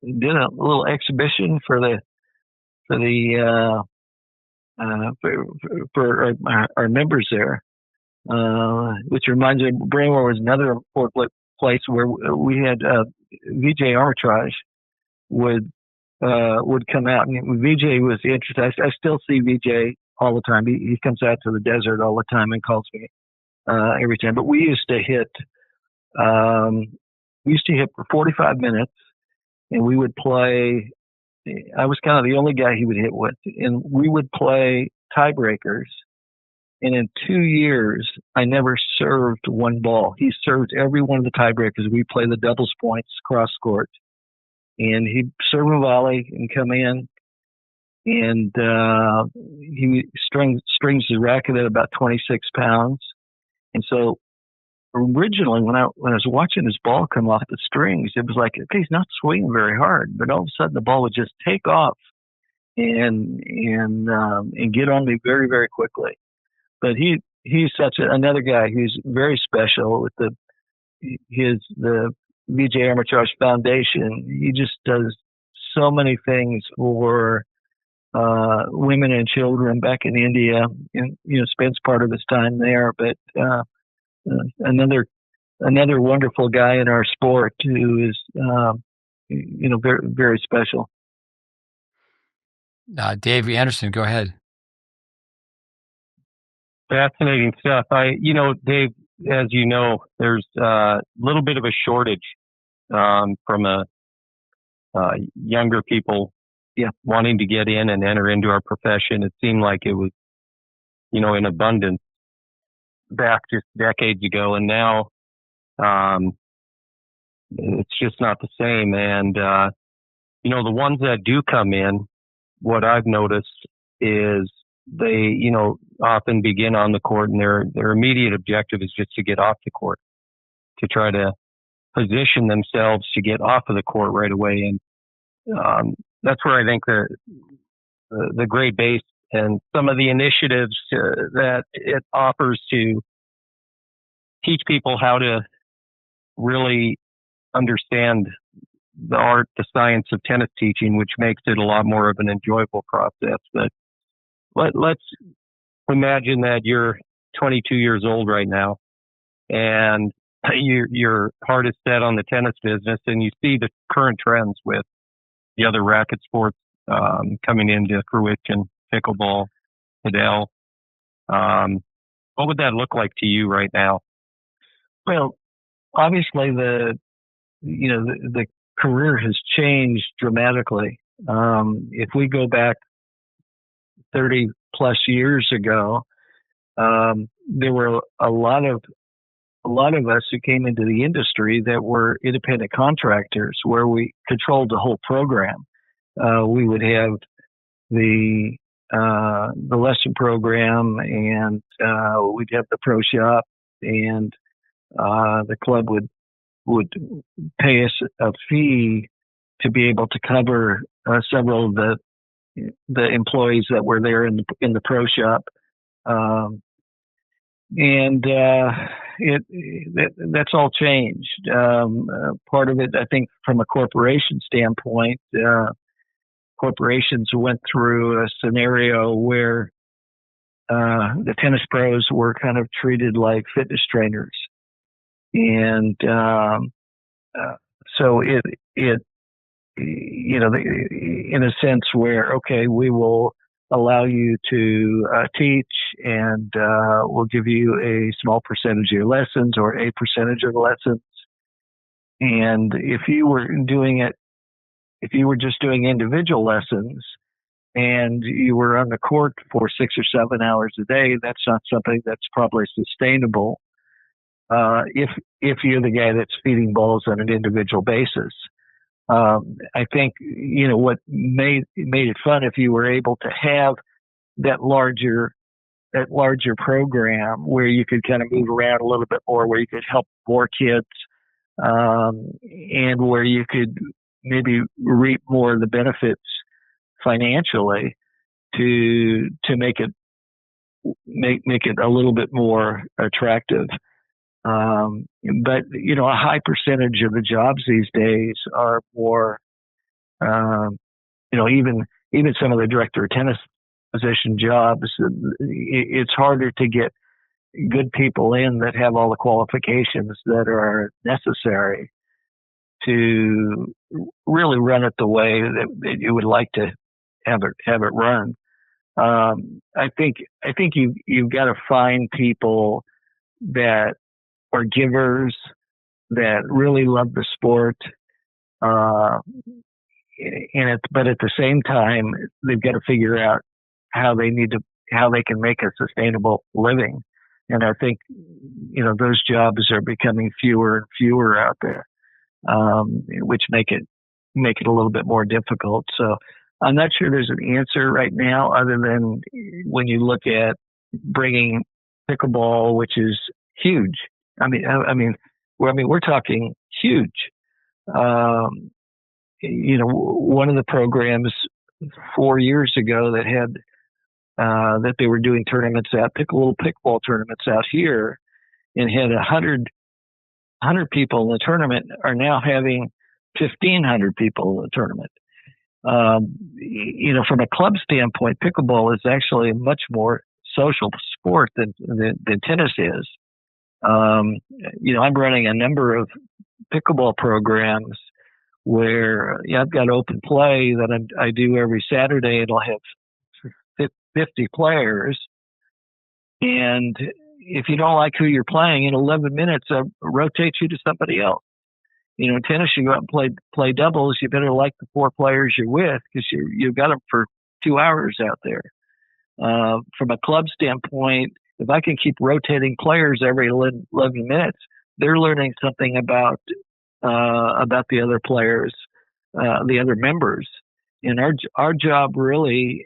did a little exhibition for our members there, which reminds me, Braemar was another important place where we had VJ Armitage would would come out, and VJ was interested. I still see VJ all the time. He comes out to the desert all the time and calls me every time. But we used to hit for 45 minutes, and we would play. I was kind of the only guy he would hit with, and we would play tiebreakers. And in 2 years, I never served one ball. He served every one of the tiebreakers. We play the doubles points cross court, and he'd serve a volley and come in, and he strings his racket at about 26 pounds. And so originally, when I was watching his ball come off the strings, it was like, okay, he's not swinging very hard, but all of a sudden the ball would just take off and get on me very, very quickly. But he's such another guy who's very special with the VJ Armitage Foundation. He just does so many things for women and children back in India, and spends part of his time there. But another wonderful guy in our sport who is very, very special. Dave Anderson, go ahead. Fascinating stuff. Dave, as you know, there's a little bit of a shortage from younger people wanting to get in and enter into our profession. It seemed like it was, in abundance back just decades ago, and now it's just not the same. And the ones that do come in, what I've noticed is they often begin on the court, and their immediate objective is just to get off the court, to try to position themselves to get off of the court right away. And that's where I think the GreatBase and some of the initiatives that it offers to teach people how to really understand the art, the science of tennis teaching, which makes it a lot more of an enjoyable process. But let's imagine that you're 22 years old right now, and your heart is set on the tennis business, and you see the current trends with the other racket sports coming into fruition, pickleball, padel. What would that look like to you right now? Well, obviously the career has changed dramatically. If we go back 30 plus years ago, there were a lot of us who came into the industry that were independent contractors, where we controlled the whole program. We would have the lesson program, and we'd have the pro shop, and the club would pay us a fee to be able to cover several of the employees that were there in the pro shop. That's all changed. Part of it, I think, from a corporation standpoint, corporations went through a scenario where the tennis pros were kind of treated like fitness trainers, and so it in a sense where, okay, we will allow you to teach, and we'll give you a small percentage of your lessons or a percentage of the lessons. And if you were just doing individual lessons and you were on the court for 6 or 7 hours a day, that's not something that's probably sustainable. If you're the guy that's feeding balls on an individual basis. I think, what made it fun, if you were able to have that larger program where you could kind of move around a little bit more, where you could help more kids, and where you could maybe reap more of the benefits financially to make it a little bit more attractive. But a high percentage of the jobs these days are more, even some of the director of tennis position jobs, it's harder to get good people in that have all the qualifications that are necessary to really run it the way that you would like to have it run. I think you've got to find people that are givers, that really love the sport, but at the same time, they've got to figure out how they can make a sustainable living. And I think, those jobs are becoming fewer and fewer out there, which make it a little bit more difficult. So I'm not sure there's an answer right now, other than when you look at bringing pickleball, which is huge. We're talking huge. One of the programs 4 years ago that had that they were doing tournaments little pickleball tournaments out here, and had 100 people in the tournament, are now having 1,500 people in the tournament. From a club standpoint, pickleball is actually a much more social sport than tennis is. I'm running a number of pickleball programs where I've got open play that I do every Saturday. It'll have 50 players, and if you don't like who you're playing, in 11 minutes, I rotate you to somebody else. In tennis, you go out and play doubles. You better like the 4 players you're with, because you've got them for 2 hours out there. From a club standpoint, if I can keep rotating players every 11 minutes, they're learning something about the other players, the other members. And our job really,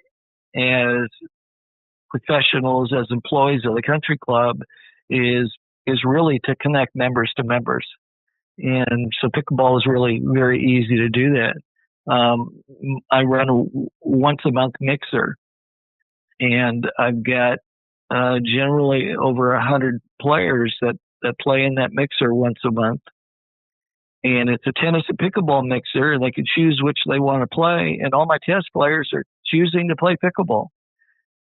as professionals, as employees of the country club, is really to connect members to members. And so pickleball is really very easy to do that. I run a once a month mixer, and I've got generally over 100 players that play in that mixer once a month. And it's a tennis and pickleball mixer, and they can choose which they want to play. And all my tennis players are choosing to play pickleball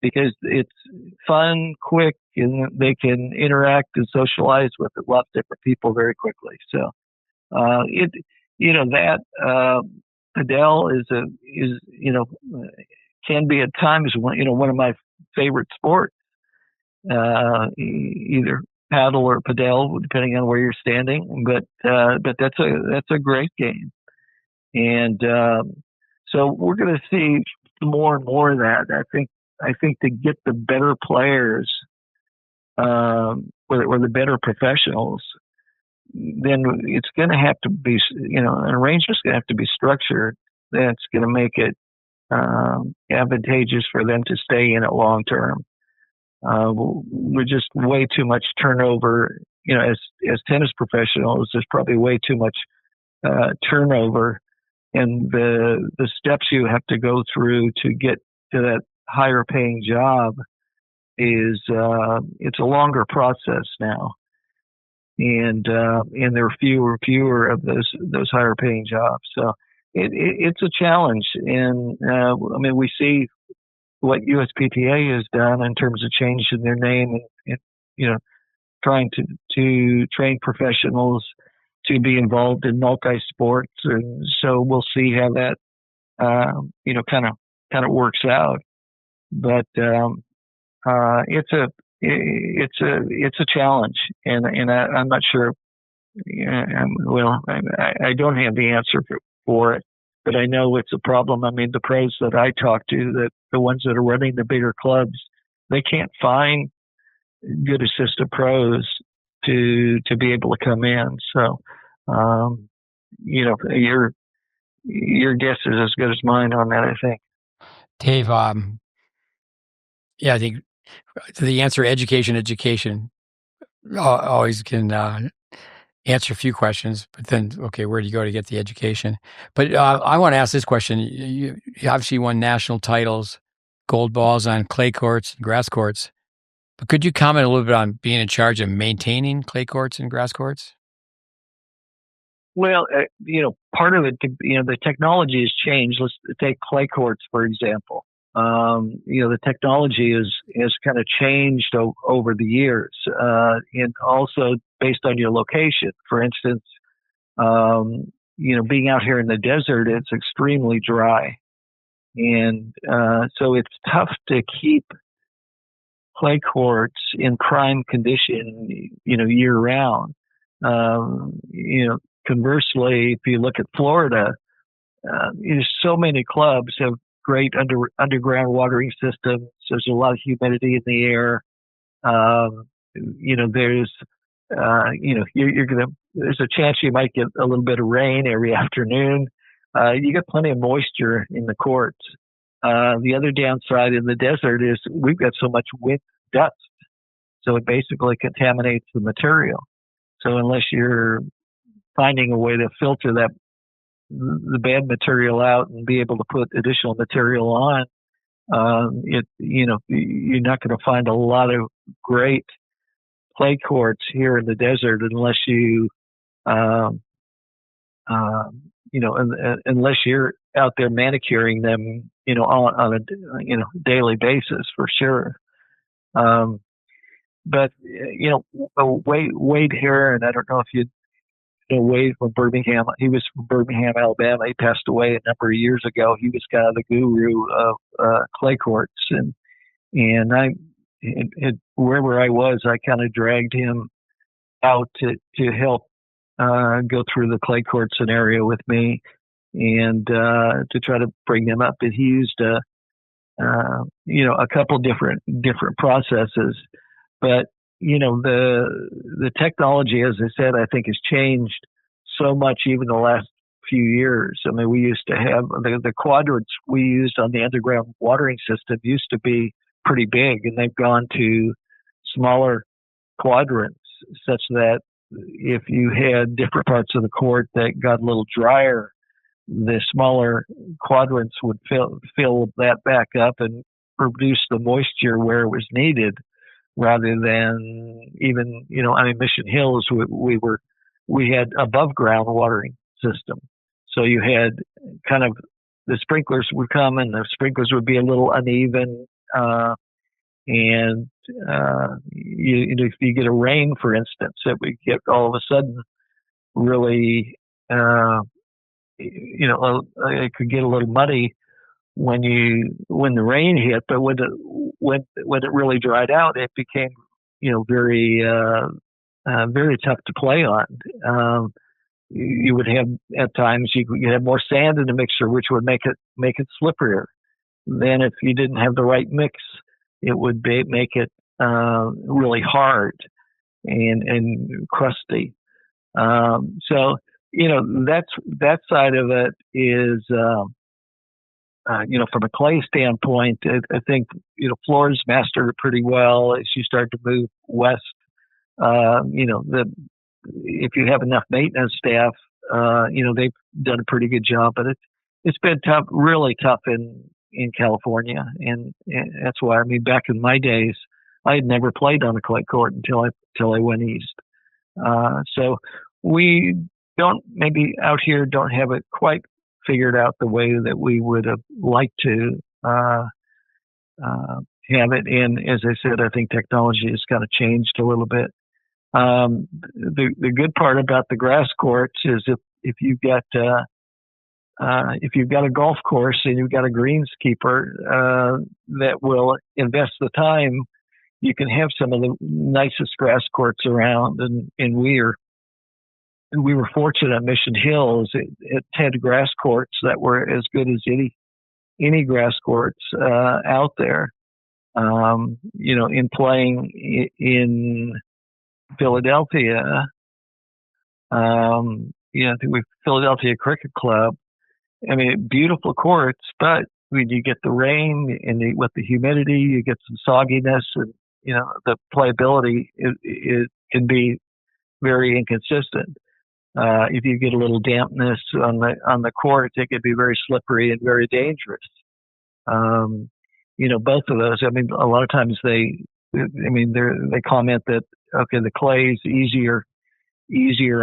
because it's fun, quick, and they can interact and socialize with lots of different people very quickly. So, padel can be at times one of my favorite sports, either paddle or padel, depending on where you're standing. But that's a great game, and so we're going to see more and more of that. I think to get the better players, or the better professionals, then it's going to have to be, an arrangement's going to have to be structured that's going to make it advantageous for them to stay in it long term. We're just way too much turnover. As tennis professionals, there's probably way too much turnover, and the steps you have to go through to get to that higher paying job is it's a longer process now, and there are fewer and fewer of those higher paying jobs. So it's a challenge, and we see what USPTA has done in terms of changing their name and trying to train professionals to be involved in multi-sports, and so we'll see how that kind of works out. But it's a challenge, and I'm not sure. I don't have the answer for it, but I know it's a problem. The pros that I talk to, that the ones that are running the bigger clubs, they can't find good assistant pros to be able to come in. So, your guess is as good as mine on that, I think. Dave, I think the answer, education, always can answer a few questions, but then, okay, where do you go to get the education? But I want to ask this question. You obviously won national titles, gold balls on clay courts and grass courts. But could you comment a little bit on being in charge of maintaining clay courts and grass courts? Well, part of it, the technology has changed. Let's take clay courts, for example. The technology has kind of changed over the years, and also based on your location. For instance, being out here in the desert, it's extremely dry. And so it's tough to keep clay courts in prime condition, year round. Conversely, if you look at Florida, so many clubs have great underground watering systems. There's a lot of humidity in the air. There's a chance you might get a little bit of rain every afternoon. You get plenty of moisture in the courts. The other downside in the desert is we've got so much wind dust, so it basically contaminates the material. So unless you're finding a way to filter the bad material out and be able to put additional material on, you're not going to find a lot of great clay courts here in the desert unless you, unless you're out there manicuring them, on a daily basis for sure. But Wade here, and I don't know if you know Wade from Birmingham. He was from Birmingham, Alabama. He passed away a number of years ago. He was kind of the guru of clay courts, and wherever I was, I kind of dragged him out to help go through the clay court scenario with me, and to try to bring them up. And he used a couple different processes, but the technology, as I said, I think has changed so much even the last few years. I mean, we used to have the quadrants we used on the underground watering system used to be pretty big, and they've gone to smaller quadrants, such that if you had different parts of the court that got a little drier, the smaller quadrants would fill that back up and produce the moisture where it was needed, rather than even, Mission Hills, we had above ground watering system. So you had kind of the sprinklers would come and the sprinklers would be a little uneven. If you get a rain, for instance, that we get all of a sudden really, it could get a little muddy when the rain hit, but when it really dried out, it became, very tough to play on. You would have at times you have more sand in the mixture, which would make it slipperier. Then if you didn't have the right mix, it would make it really hard and crusty. So that side of it is. From a clay standpoint, I think, Florida's mastered it pretty well. As you start to move west, if you have enough maintenance staff, they've done a pretty good job. But it's been tough, really tough in California, and that's why. I mean, back in my days, I had never played on a clay court until I went east. So we don't have it quite figured out the way that we would have liked to have it. And as I said, I think technology has kind of changed a little bit. The good part about the grass courts is if you've got a golf course and you've got a greenskeeper that will invest the time, you can have some of the nicest grass courts around. And we were fortunate at Mission Hills. It had grass courts that were as good as any grass courts out there. In playing in Philadelphia, I think Philadelphia Cricket Club. I mean, beautiful courts, but when you get the rain and with the humidity, you get some sogginess, and the playability it can be very inconsistent. If you get a little dampness on the court, it could be very slippery and very dangerous. Both of those. I mean, a lot of times they comment that the clay is easier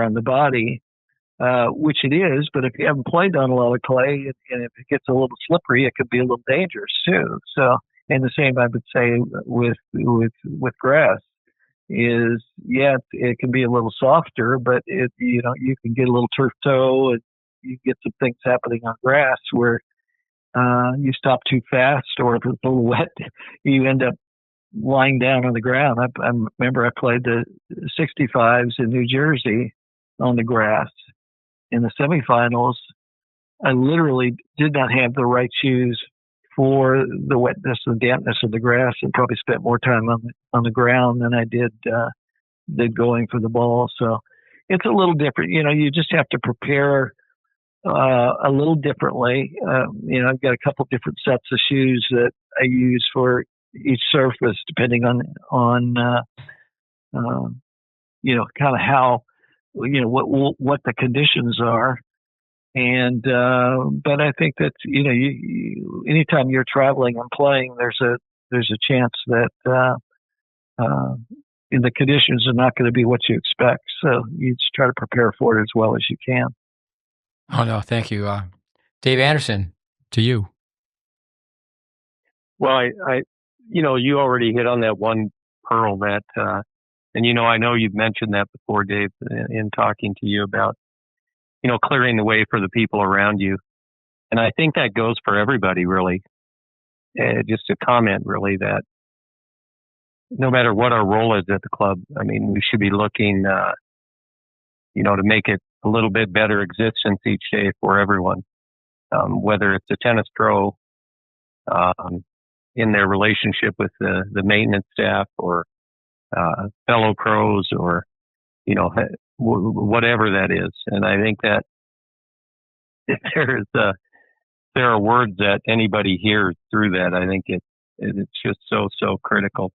on the body, which it is. But if you haven't played on a lot of clay and if it gets a little slippery, it could be a little dangerous too. So, and the same I would say with grass. It can be a little softer, but you can get a little turf toe, you get some things happening on grass where you stop too fast, or if it's a little wet, you end up lying down on the ground. I remember I played the 65s in New Jersey on the grass in the semifinals. I literally did not have the right shoes for the wetness and dampness of the grass, and probably spent more time on the ground than I did going for the ball. So it's a little different. You just have to prepare a little differently. I've got a couple different sets of shoes that I use for each surface, depending on kind of how, what the conditions are. And but I think that anytime you're traveling and playing, there's a chance that the conditions are not going to be what you expect. So you just try to prepare for it as well as you can. Oh no, thank you, Dave Anderson. To you. Well, I you already hit on that one pearl that, and I know you've mentioned that before, Dave, in talking to you about clearing the way for the people around you. And I think that goes for everybody, really. Just a comment, really, that no matter what our role is at the club, I mean, we should be looking, to make it a little bit better existence each day for everyone, whether it's a tennis pro, in their relationship with the maintenance staff, or fellow pros, or whatever that is. And I think that if there are words that anybody hears through that, I think it's just so critical.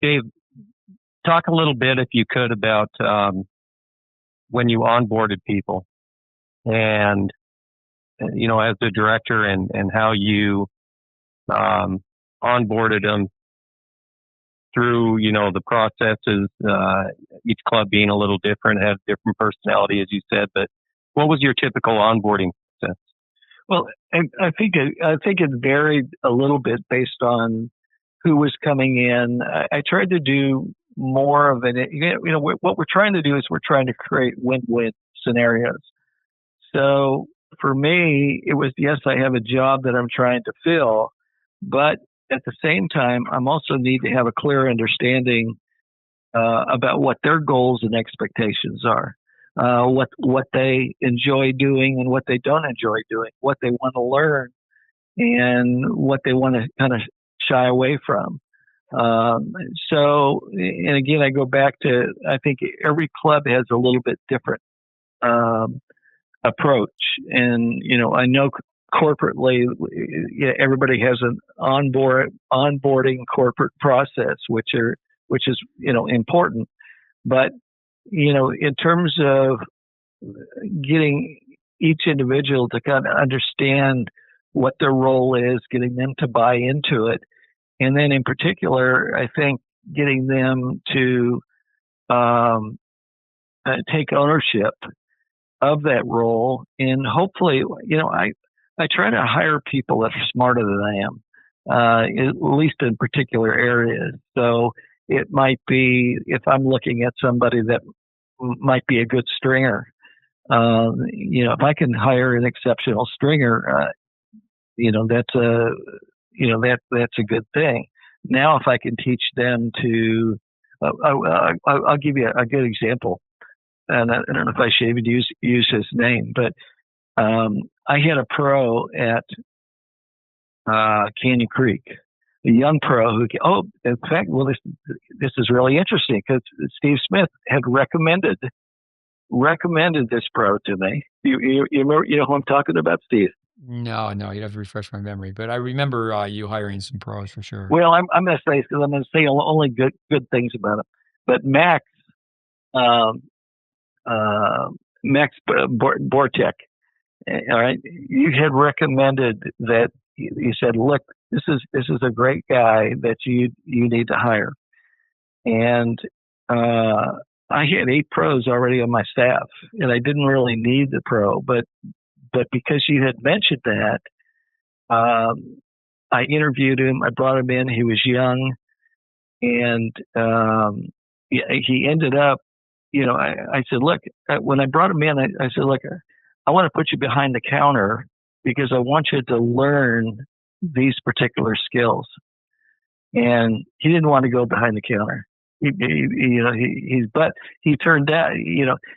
Dave, talk a little bit, if you could, about when you onboarded people, and as the director, and how you onboarded them through the processes. Each club being a little different, has different personality, as you said. But what was your typical onboarding process? Well, I think it varied a little bit based on who was coming in. I tried to do more of it. What we're trying to do is we're trying to create win-win scenarios. So for me, it was, yes, I have a job that I'm trying to fill, but at the same time, I'm also need to have a clear understanding about what their goals and expectations are, what they enjoy doing and what they don't enjoy doing, what they want to learn and what they want to kind of shy away from. So, and again, I go back to, I think every club has a little bit different approach. And, I know corporately, everybody has an onboarding corporate process, which is, important. But, in terms of getting each individual to kind of understand what their role is, getting them to buy into it, and then in particular, I think getting them to take ownership of that role, and hopefully, I try to hire people that are smarter than I am, at least in particular areas. So it might be, if I'm looking at somebody that might be a good stringer, if I can hire an exceptional stringer, that's a good thing. Now, if I can teach them to, I'll give you a good example. And I don't know if I should even use his name, but I had a pro at Canyon Creek, a young pro who, in fact, well, this is really interesting because Steve Smith had recommended this pro to me. You remember, who I'm talking about, Steve? No, you'd have to refresh my memory, but I remember you hiring some pros for sure. Well, I'm going to say only good things about him. But Max Bortek, all right, you had recommended that. You said, look, this is a great guy that you need to hire. And I had 8 pros already on my staff, and I didn't really need the pro, but because you had mentioned that, I interviewed him. I brought him in. He was young, and he ended up I said, look, when I brought him in, I said, look, I want to put you behind the counter because I want you to learn these particular skills. And he didn't want to go behind the counter. But he turned out,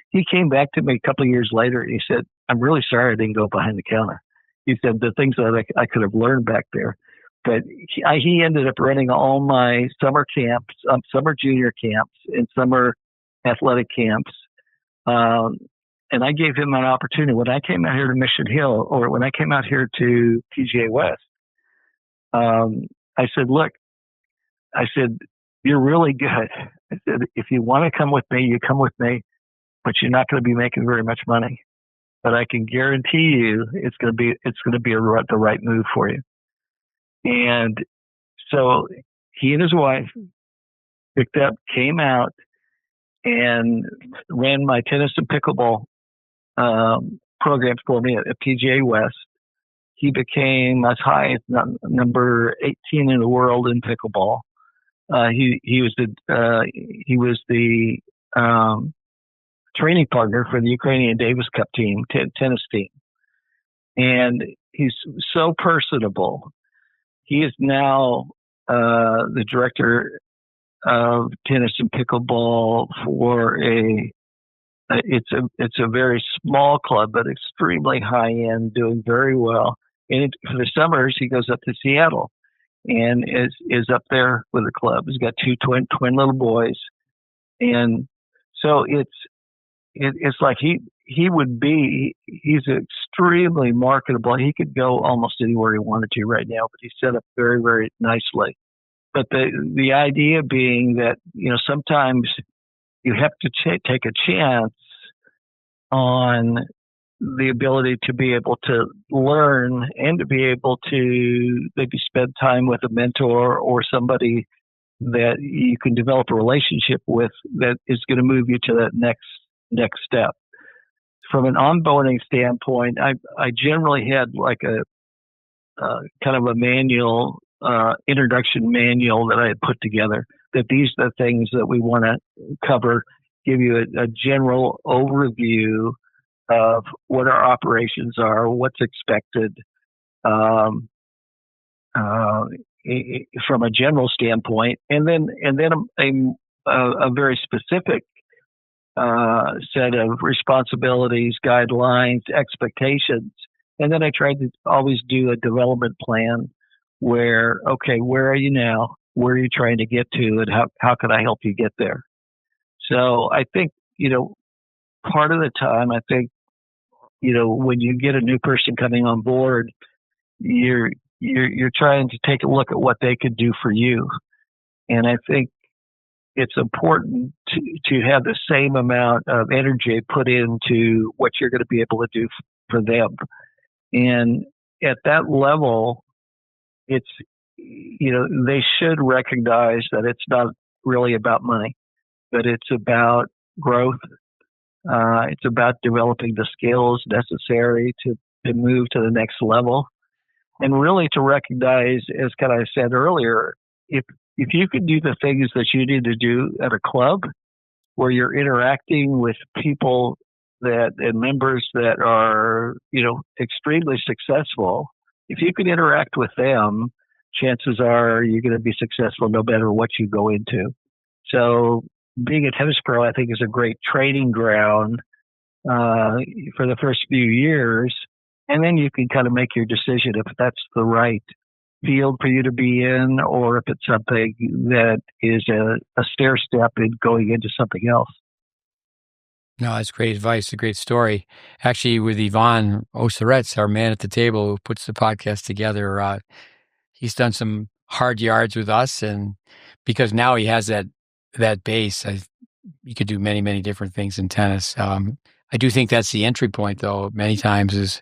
he came back to me a couple of years later and he said, I'm really sorry I didn't go behind the counter. He said the things that I could have learned back there. But he ended up running all my summer camps, summer junior camps, and summer athletic camps. And I gave him an opportunity. When I came out here to Mission Hill, or when I came out here to PGA West, I said, look, you're really good. I said, if you want to come with me, you come with me, but you're not going to be making very much money. But I can guarantee you it's going to be the right move for you. And so he and his wife came out and ran my tennis and pickleball programs for me at PGA West. He became as high as number 18 in the world in pickleball. He was the training partner for the Ukrainian Davis Cup team, tennis team. And he's so personable. He is now the director of tennis and pickleball for it's a very small club, but extremely high end, doing very well. And for the summers, he goes up to Seattle and is up there with the club. He's got two twin little boys, and so it's like he's extremely marketable. He could go almost anywhere he wanted to right now, but he's set up very, very nicely. But the idea being that, sometimes you have to take a chance on the ability to be able to learn and to be able to maybe spend time with a mentor or somebody that you can develop a relationship with that is going to move you to that next step. From an onboarding standpoint, I generally had like a kind of a manual, introduction manual that I had put together, that these are the things that we want to cover, give you a general overview of what our operations are, what's expected from a general standpoint, and then a very specific set of responsibilities, guidelines, expectations. And then I tried to always do a development plan where are you now? Where are you trying to get to? And how can I help you get there? So I think, part of the time, I think, when you get a new person coming on board, you're trying to take a look at what they could do for you. And I think it's important to have the same amount of energy put into what you're going to be able to do for them. And at that level, it's, they should recognize that it's not really about money, but it's about growth. It's about developing the skills necessary to move to the next level. And really to recognize, as kind of said earlier, if you can do the things that you need to do at a club where you're interacting with people and members that are, extremely successful, if you can interact with them, chances are you're going to be successful no matter what you go into. So being a tennis pro, I think, is a great training ground for the first few years. And then you can kind of make your decision if that's the right field for you to be in, or if it's something that is a stair step in going into something else. No, that's great advice. A great story. Actually, with Ivan Ozerets, our man at the table who puts the podcast together, he's done some hard yards with us, and because now he has that base, you could do many, many different things in tennis. I do think that's the entry point, though. Many times is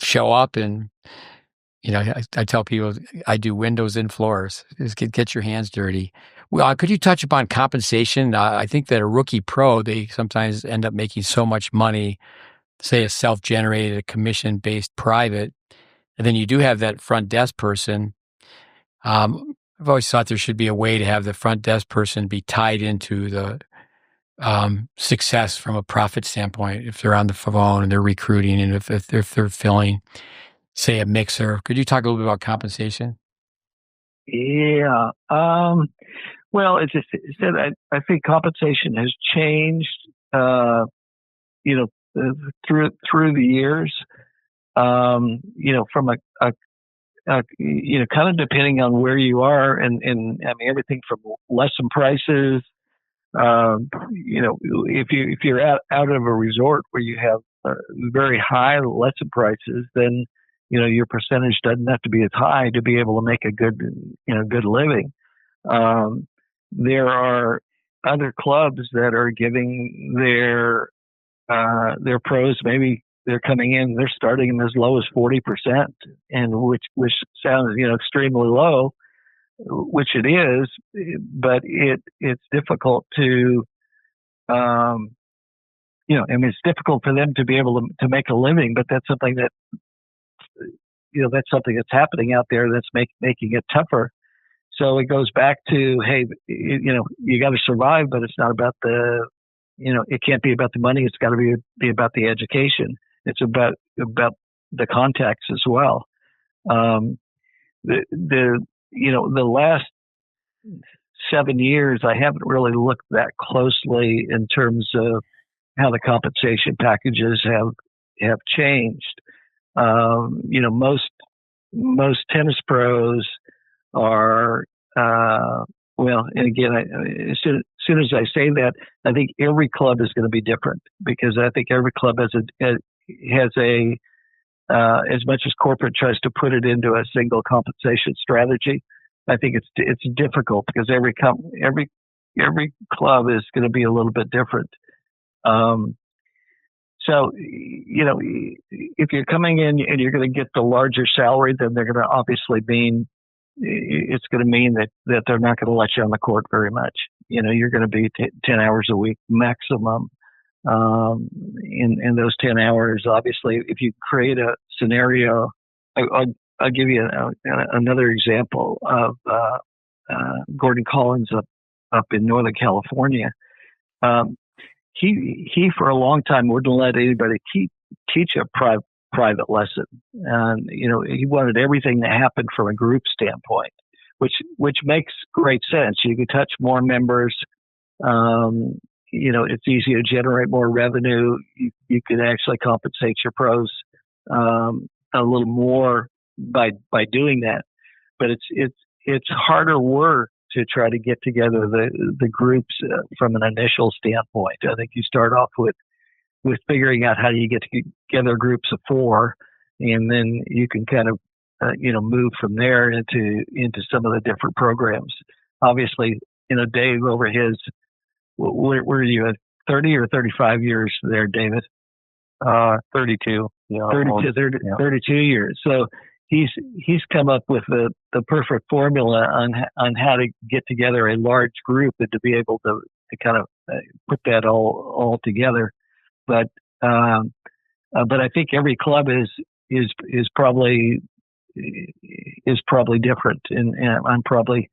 show up and. I tell people I do windows and floors. Just get your hands dirty. Well, could you touch upon compensation? I think that a rookie pro, they sometimes end up making so much money, say a self-generated, a commission-based private, and then you do have that front desk person. I've always thought there should be a way to have the front desk person be tied into the success from a profit standpoint if they're on the phone and they're recruiting and if they're filling, say, a mixer? Could you talk a little bit about compensation? Yeah. Well, as I said, I think compensation has changed, through the years. From a kind of depending on where you are, and I mean everything from lesson prices. If you're out of a resort where you have very high lesson prices, then your percentage doesn't have to be as high to be able to make a good living. There are other clubs that are giving their pros, maybe they're coming in, they're starting as low as 40%, and which sounds extremely low, which it is, but it's difficult to it's difficult for them to be able to make a living, but that's something that's happening out there that's making it tougher. So it goes back to, hey, you got to survive, but it's not about it can't be about the money. It's got to be about the education. It's about the contacts as well. The last 7 years, I haven't really looked that closely in terms of how the compensation packages have changed. Most tennis pros are and again, as soon as I say that, I think every club is going to be different, because I think every club has as much as corporate tries to put it into a single compensation strategy, I think it's difficult because every club is going to be a little bit different. So, if you're coming in and you're going to get the larger salary, then they're going to obviously mean that they're not going to let you on the court very much. You're going to be 10 hours a week maximum. In those 10 hours, obviously, if you create a scenario, I'll give you another example of Gordon Collins up in Northern California. He for a long time wouldn't let anybody teach a private lesson, and he wanted everything to happen from a group standpoint, which makes great sense. You can touch more members. It's easy to generate more revenue. You can actually compensate your pros a little more by doing that, but it's harder work to try to get together the groups from an initial standpoint. I think you start off with figuring out how do you get together groups of 4, and then you can kind of move from there into some of the different programs. Obviously, Dave over his, where are you at, 30 or 35 years there, David? 32. 32 years. So he's come up with the perfect formula on how to get together a large group and to be able to kind of put that all together. But I think every club is probably different, and I'm probably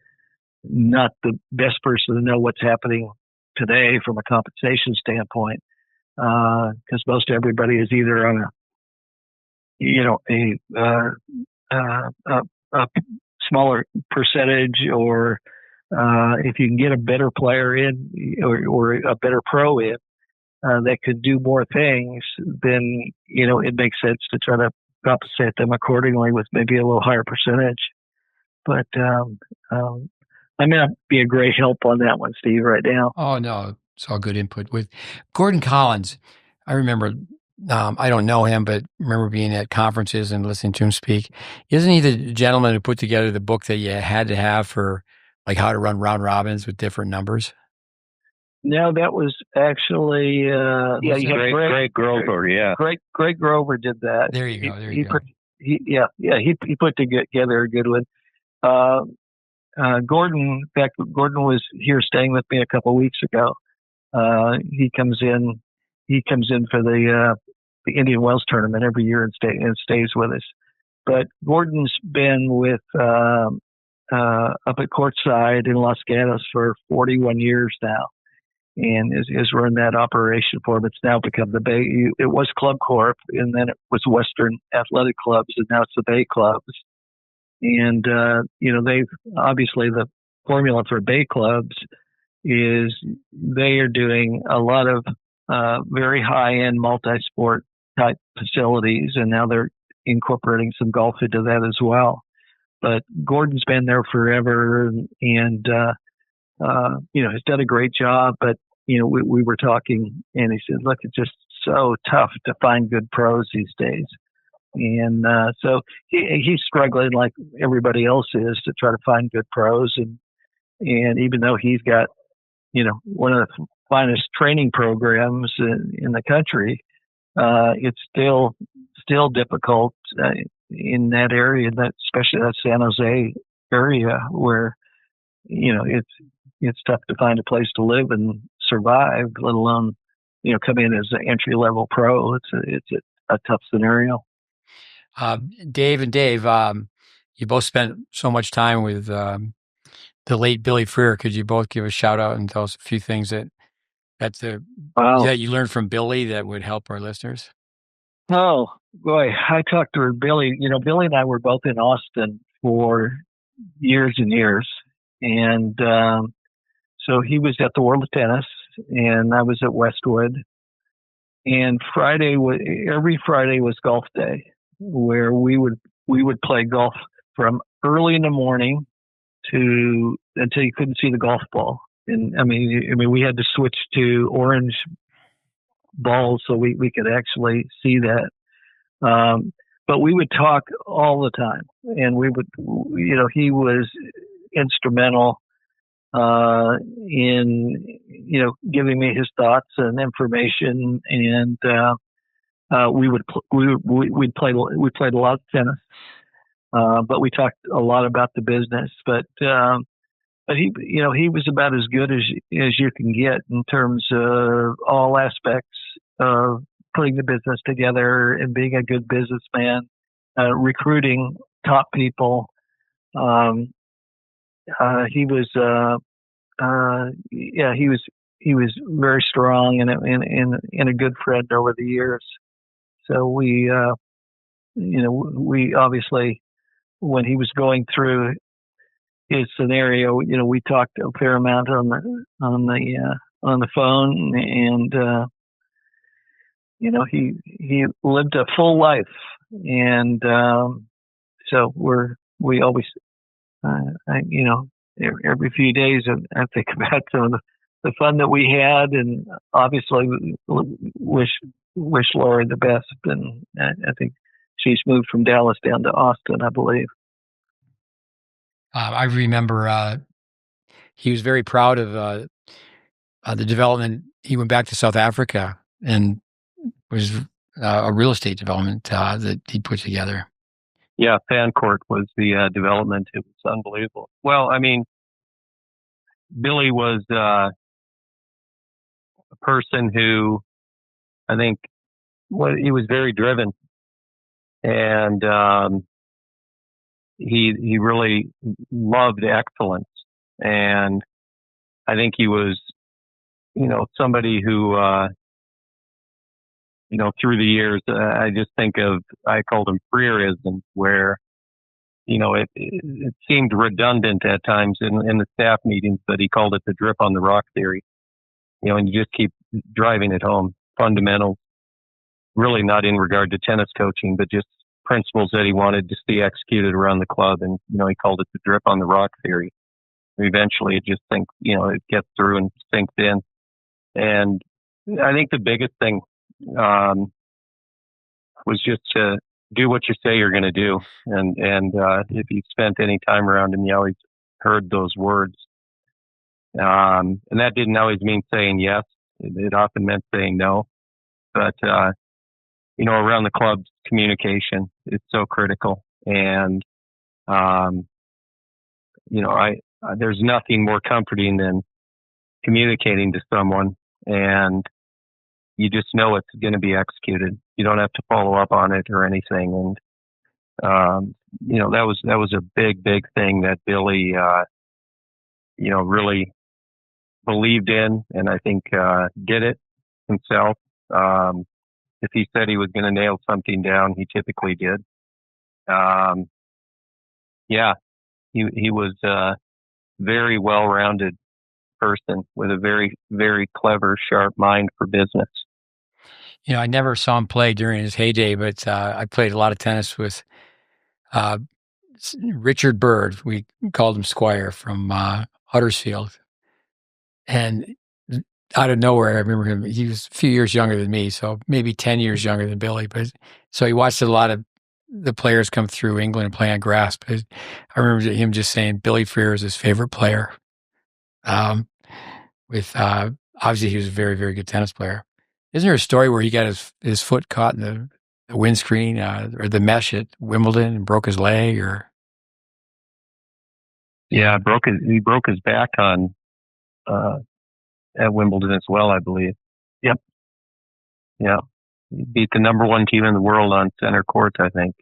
not the best person to know what's happening today from a compensation standpoint, because most everybody is either on a smaller percentage, or if you can get a better player in or a better pro in that could do more things, then it makes sense to try to compensate them accordingly with maybe a little higher percentage. But I may not be a great help on that one, Steve, right now. Oh, no, it's all good input. With Gordon Collins, I remember, I don't know him, but remember being at conferences and listening to him speak. Isn't he the gentleman who put together the book that you had to have for like how to run round robins with different numbers? No, that was actually Greg Grover. Yeah, Greg Grover did that. There you go. He put together a good one. Gordon was here staying with me a couple of weeks ago. He comes in for the Indian Wells tournament every year and stays with us. But Gordon's been with up at Courtside in Los Gatos for 41 years now. and is run that operation for him. It's now become the Bay. It was Club Corp, and then it was Western Athletic Clubs, and now it's the Bay Clubs. And they've obviously, the formula for Bay Clubs is they are doing a lot of very high-end multi-sport type facilities, and now they're incorporating some golf into that as well. But Gordon's been there forever, and has done a great job. But we were talking, and he said, "Look, it's just so tough to find good pros these days." And so he's struggling like everybody else is to try to find good pros. And even though he's got, one of the finest training programs in the country, it's still difficult in that area, especially that San Jose area, where it's tough to find a place to live and survive, let alone come in as an entry level pro. It's a tough scenario. Dave, you both spent so much time with the late Billy Freer. Could you both give a shout out and tell us a few things that you learned from Billy that would help our listeners? Oh boy, I talked to Billy. Billy and I were both in Austin for years and years, and so he was at the World of Tennis, and I was at Westwood. And every Friday was golf day, where we would play golf from early in the morning until you couldn't see the golf ball. And I mean, we had to switch to orange balls so we could actually see that. But we would talk all the time, and he was instrumental in giving me his thoughts and information, and we played a lot of tennis, but we talked a lot about the business. But he was about as good as you can get in terms of all aspects of putting the business together and being a good businessman, recruiting top people. He was very strong and a good friend over the years. So we obviously, when he was going through his scenario, we talked a fair amount on the phone, and he lived a full life, and so we always every few days I think about some of the fun that we had, and obviously wish Lori the best. And I think she's moved from Dallas down to Austin, I believe. I remember he was very proud of the development. He went back to South Africa and was a real estate development that he put together. Yeah, Fancourt was the development. It was unbelievable. Well, I mean, Billy was a person who, I think, he was very driven, and he really loved excellence. And I think he was, somebody who, through the years, I just think I called him Freerism, where, it seemed redundant at times in the staff meetings, but he called it the drip on the rock theory. And you just keep driving it home. Fundamentals, really not in regard to tennis coaching, but just principles that he wanted to see executed around the club. And, he called it the drip on the rock theory. Eventually it just it gets through and sinks in. And I think the biggest thing was just to do what you say you're going to do. And if you spent any time around him, you always heard those words. And that didn't always mean saying yes. It often meant saying no. But, around the club, communication is so critical. And, there's nothing more comforting than communicating to someone and you just know it's going to be executed. You don't have to follow up on it or anything. And, that was a big, big thing that Billy, really believed in, and I think did it himself. If he said he was going to nail something down, he typically did. Yeah, he was a very well-rounded person with a very, very clever, sharp mind for business. I never saw him play during his heyday, but I played a lot of tennis with Richard Bird. We called him Squire from Huddersfield. And out of nowhere, I remember him. He was a few years younger than me, so maybe 10 years younger than Billy. But so he watched a lot of the players come through England and play on grass. But I remember him just saying Billy Freer is his favorite player. Obviously, he was a very, very good tennis player. Isn't there a story where he got his foot caught in the windscreen or the mesh at Wimbledon and broke his leg? Yeah, he broke his back on at Wimbledon as well, I believe. Yep. Yeah. He beat the number one team in the world on center court, I think.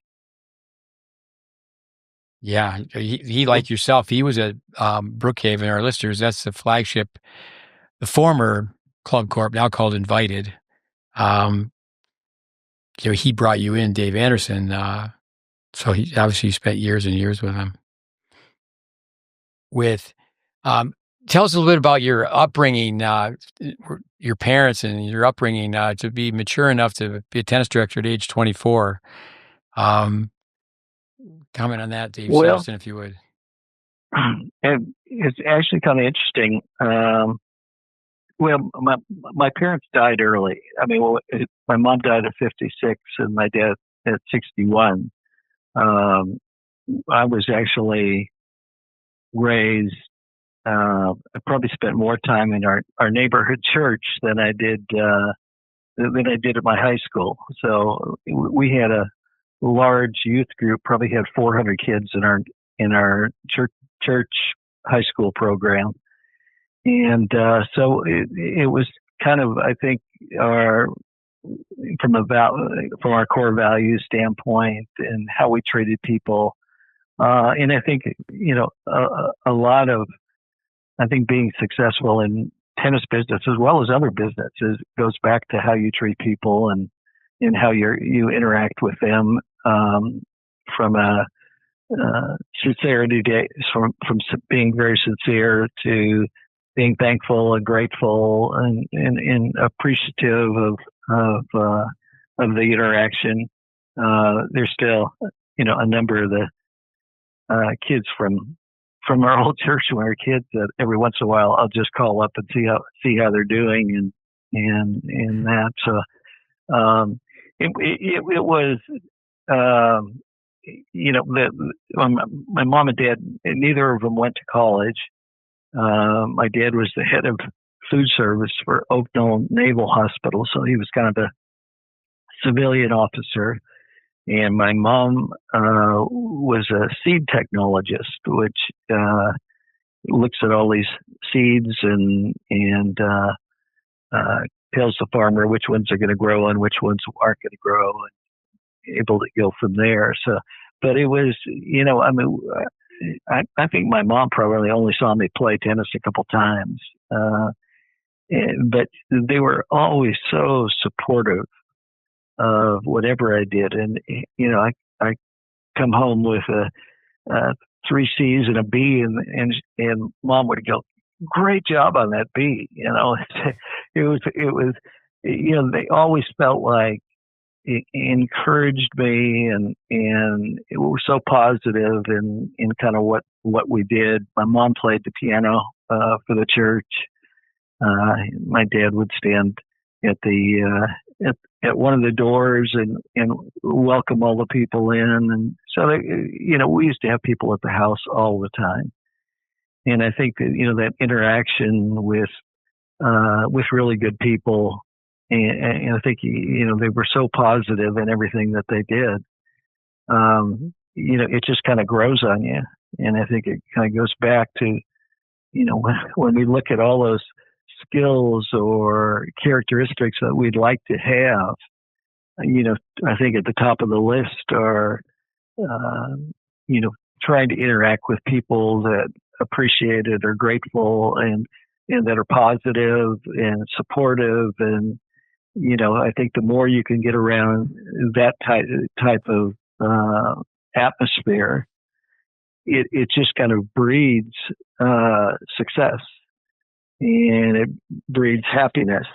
Yeah, he like yourself, he was at Brookhaven, our listeners. That's the flagship, the former Club Corp, now called Invited. He brought you in, Dave Anderson. So he obviously spent years and years with him. Tell us a little bit about your upbringing, your parents and your upbringing to be mature enough to be a tennis director at age 24. Comment on that, Dave Sivertson, if you would. It's actually kind of interesting. My parents died early. I mean, my mom died at 56 and my dad at 61. I was actually raised, I probably spent more time in our neighborhood church than I did at my high school. So we had a large youth group, probably had 400 kids in our church high school program. And so it was kind of, I think, from our core values standpoint and how we treated people. And I think, a lot of, I think being successful in tennis business as well as other businesses goes back to how you treat people and how you interact with them, from a sincerity from being very sincere to being thankful and grateful and appreciative of the interaction. There's still, a number of the kids from our old church when we were kids that every once in a while I'll just call up and see how they're doing and that. So it was my mom and dad, neither of them went to college. My dad was the head of food service for Oakdale Naval Hospital, so he was kind of a civilian officer. And my mom was a seed technologist, which looks at all these seeds and tells the farmer which ones are going to grow and which ones aren't going to grow, and able to go from there. So, but it was, I think my mom probably only saw me play tennis a couple times, but they were always so supportive of whatever I did. And, I come home with a 3 C's and a B, and Mom would go, "Great job on that B." It was, they always felt like it encouraged me and it was so positive in kind of what we did. My mom played the piano for the church. My dad would stand at the at one of the doors and welcome all the people in, and so we used to have people at the house all the time. And I think that that interaction with really good people, and I think they were so positive in everything that they did. It just kind of grows on you, and I think it kind of goes back to when we look at all those skills or characteristics that we'd like to have. I think at the top of the list are trying to interact with people that appreciate it or grateful, and and that are positive and supportive. And, I think the more you can get around that type of atmosphere, it just kind of breeds success, and it breeds happiness.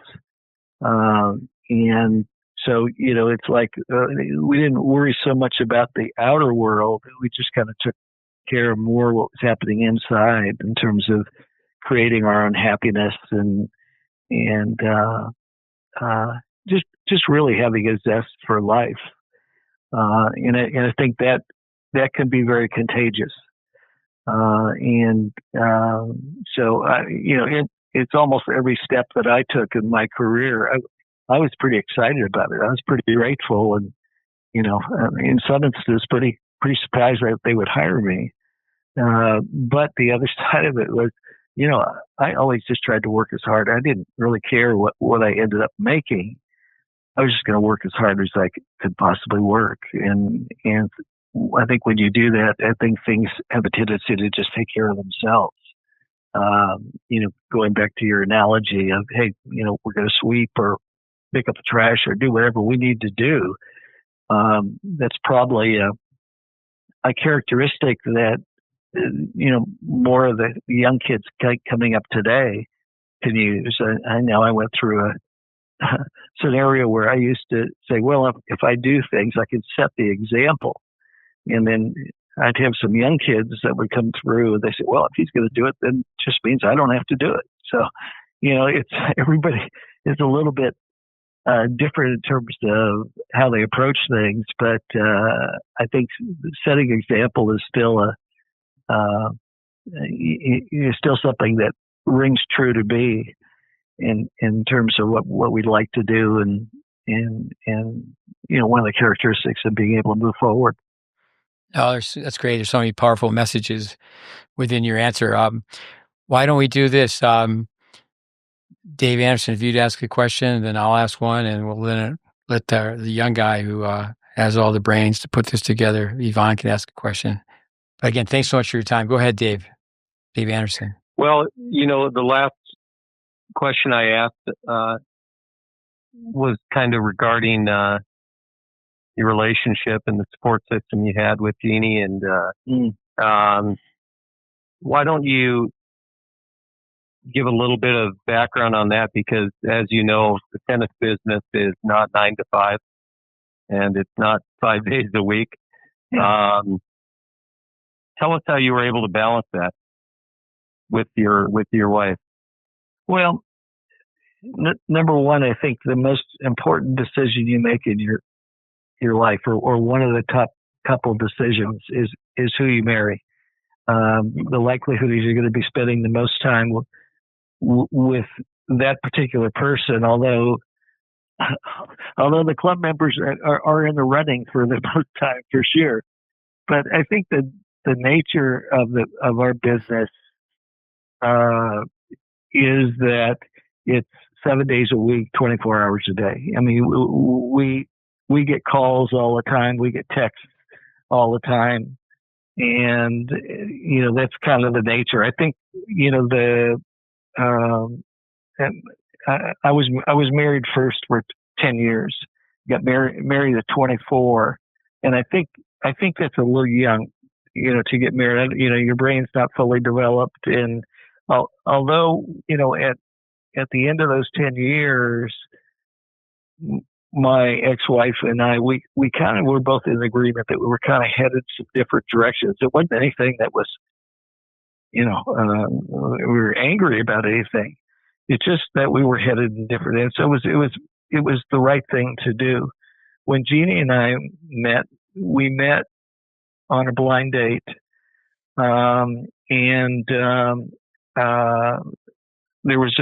And so, it's like we didn't worry so much about the outer world. We just kind of took care of more what was happening inside in terms of creating our own happiness and just really having a zest for life. And I think that can be very contagious. So, it's almost every step that I took in my career, I was pretty excited about it. I was pretty grateful, and in some instances, pretty surprised that they would hire me. But the other side of it was, I always just tried to work as hard. I didn't really care what I ended up making. I was just going to work as hard as I could possibly work, and I think when you do that, I think things have a tendency to just take care of themselves. Going back to your analogy of, hey, we're going to sweep or pick up the trash or do whatever we need to do. That's probably a characteristic that, more of the young kids coming up today can use. I know I went through a scenario where I used to say, well, if I do things, I can set the example. And then I'd have some young kids that would come through and they say, well, if he's going to do it, then it just means I don't have to do it. So, it's everybody is a little bit different in terms of how they approach things. But I think setting example is still still something that rings true to me in terms of what we'd like to do and one of the characteristics of being able to move forward. Oh, that's great. There's so many powerful messages within your answer. Why don't we do this? Dave Anderson, if you'd ask a question, then I'll ask one, and we'll let the young guy who has all the brains to put this together, Ivan, can ask a question. But again, thanks so much for your time. Go ahead, Dave. Dave Anderson. Well, the last question I asked was kind of regarding your relationship and the support system you had with Jeannie. And why don't you give a little bit of background on that? Because as you know, the tennis business is not 9 to 5, and it's not 5 days a week. Yeah. Tell us how you were able to balance that with your wife. Well, number one, I think the most important decision you make in your life, or one of the top couple decisions, is who you marry. The likelihood is you're going to be spending the most time with that particular person, although the club members are in the running for the most time, for sure. But I think that the nature of our business is that it's 7 days a week, 24 hours a day. I mean, we get calls all the time, we get texts all the time, and that's kind of the nature. I think I was married first for 10 years, got married at 24, and I think that's a little young, to get married. Your brain's not fully developed, and although at the end of those 10 years, my ex-wife and I, we kind of were both in agreement that we were kind of headed some different directions. It wasn't anything that was, we were angry about anything. It's just that we were headed in different ends. So it was the right thing to do. When Jeannie and I met, we met on a blind date, and there was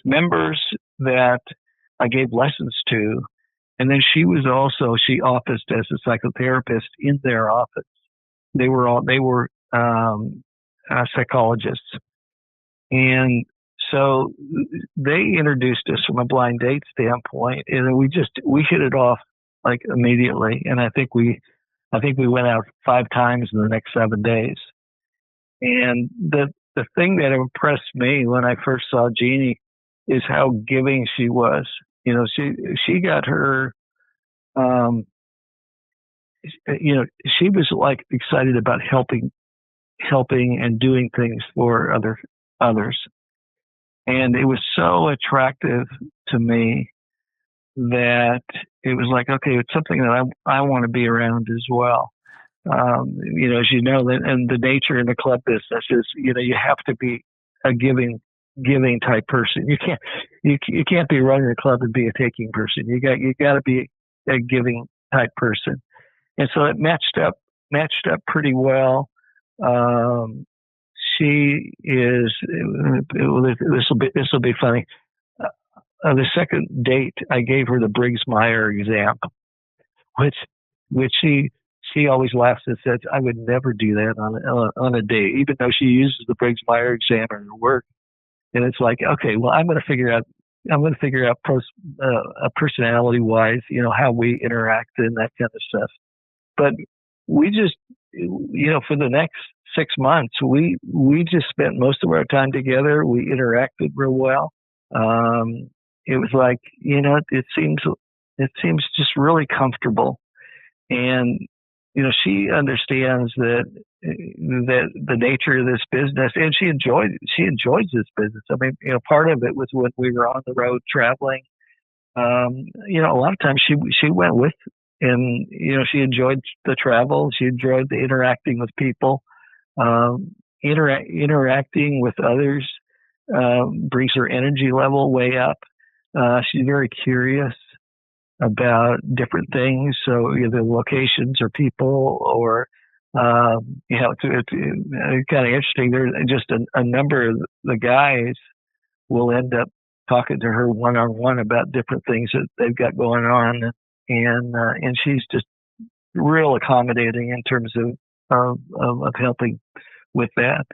members that I gave lessons to, and then she officed as a psychotherapist in their office. They were psychologists, and so they introduced us from a blind date standpoint, and we hit it off like immediately. And I think we went out 5 times in the next 7 days. And the the thing that impressed me when I first saw Jeannie is how giving she was. You know, she got her, you know, she was like excited about helping and doing things for others. And it was so attractive to me that it was like, okay, it's something that I want to be around as well. You know, as you know, and the nature in the club business is, you know, you have to be a giving type person. You can't be running a club and be a taking person. You got to be a giving type person. And so it matched up pretty well. She is. This will be funny. The second date, I gave her the Briggs-Meyer exam, which she always laughs and says, "I would never do that on a date," even though she uses the Briggs-Meyer exam in her work. And it's like, okay, well, I'm going to figure out personality wise, you know, how we interact and that kind of stuff. But we just, you know, for the next 6 months, we just spent most of our time together. We interacted real well. It was like, you know, it seems just really comfortable. And, you know, she understands that the nature of this business, and she enjoys this business. I mean, you know, part of it was when we were on the road traveling. You know, a lot of times she went with, and, you know, she enjoyed the travel. She enjoyed the interacting with people. Interacting with others brings her energy level way up. She's very curious about different things. So either locations or people or, you know, it's kind of interesting. There's just a number of the guys will end up talking to her one-on-one about different things that they've got going on. And she's just real accommodating in terms of helping with that.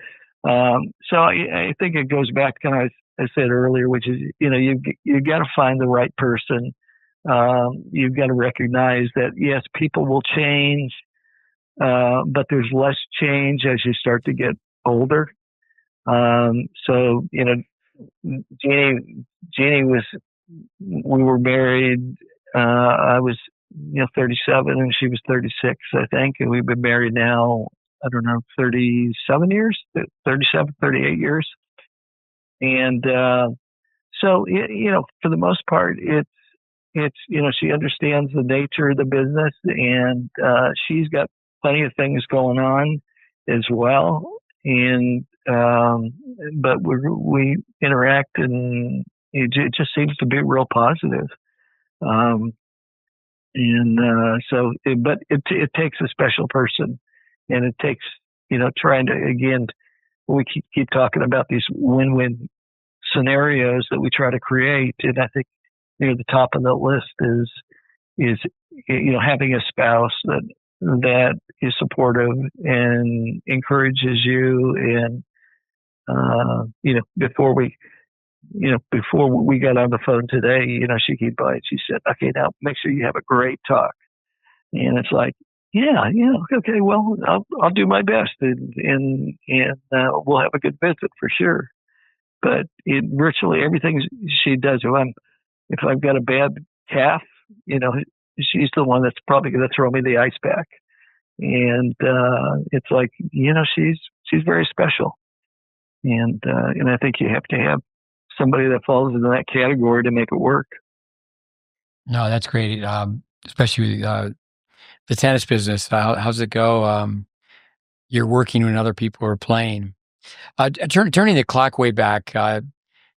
So I think it goes back to kind of, I said earlier, which is, you know, you got to find the right person. You've got to recognize that, yes, people will change, but there's less change as you start to get older. So, you know, Jeannie we were married. I was, you know, 37 and she was 36, I think. And we've been married now, I don't know, 37 years, 37, 38 years. And, so, you know, for the most part, it's, you know, she understands the nature of the business, and, she's got plenty of things going on as well. And, but we interact, and it just seems to be real positive. So, but it takes a special person, and it takes, you know, trying to, again, we keep talking about these win-win scenarios that we try to create. And I think near the top of the list is, you know, having a spouse that is supportive and encourages you. And, you know, before we got on the phone today, you know, she came by and she said, "Okay, now make sure you have a great talk." And it's like, yeah, okay, well, I'll do my best, and we'll have a good visit for sure. But virtually everything she does, if I've got a bad calf, you know, she's the one that's probably going to throw me the ice pack. And it's like, you know, she's very special. And I think you have to have somebody that falls into that category to make it work. No, that's great. Especially with the tennis business. How's it go? You're working when other people are playing. Turning the clock way back,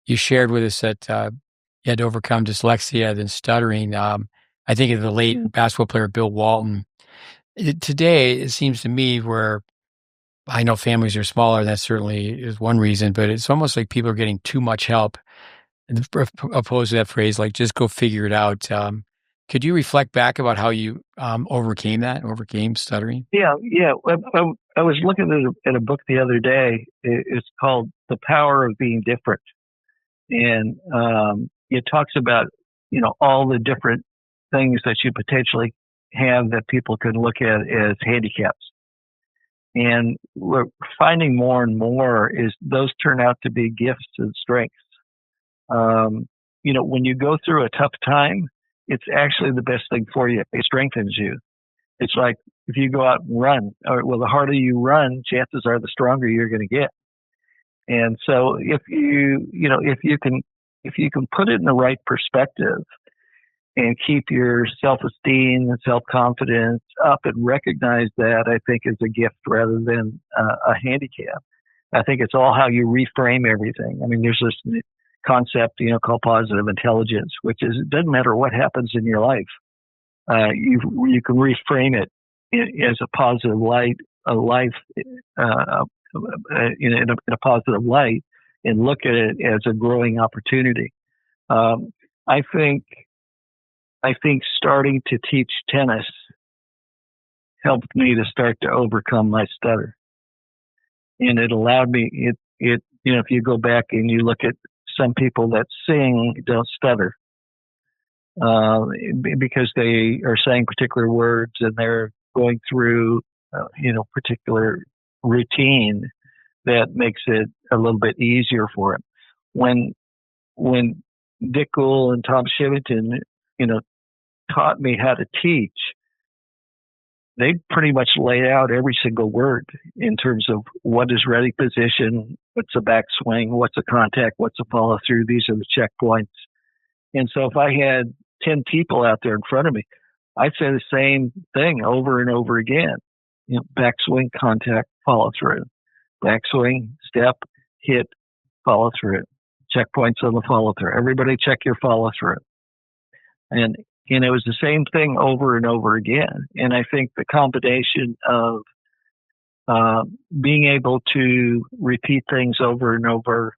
you shared with us that you had to overcome dyslexia and stuttering. I think of the late basketball player Bill Walton. Today, it seems to me where I know families are smaller, that certainly is one reason, but it's almost like people are getting too much help. Opposed to that phrase, like, just go figure it out. Could you reflect back about how you overcame stuttering? Yeah. I was looking at a book the other day. It's called The Power of Being Different. And it talks about, you know, all the different things that you potentially have that people can look at as handicaps. And we're finding more and more is those turn out to be gifts and strengths. When you go through a tough time, it's actually the best thing for you. It strengthens you. It's like if you go out and run, the harder you run, chances are the stronger you're going to get. And so if you can put it in the right perspective and keep your self-esteem and self-confidence up and recognize that, I think is a gift rather than a handicap. I think it's all how you reframe everything. I mean, there's this concept, called positive intelligence, which is it doesn't matter what happens in your life. You can reframe it as a positive light, in a positive light, and look at it as a growing opportunity. I think starting to teach tennis helped me to start to overcome my stutter, and it allowed me. If you go back and you look at some people that sing don't stutter. Because they are saying particular words and they're going through, particular routine that makes it a little bit easier for them. When Dick Gould and Tom Shivington, taught me how to teach, they pretty much laid out every single word in terms of what is ready position, what's a backswing, what's a contact, what's a follow through. These are the checkpoints. And so if I had 10 people out there in front of me, I'd say the same thing over and over again. Backswing, contact, follow through. Backswing, step, hit, follow through. Checkpoints on the follow through. Everybody check your follow through. And it was the same thing over and over again. And I think the combination of being able to repeat things over and over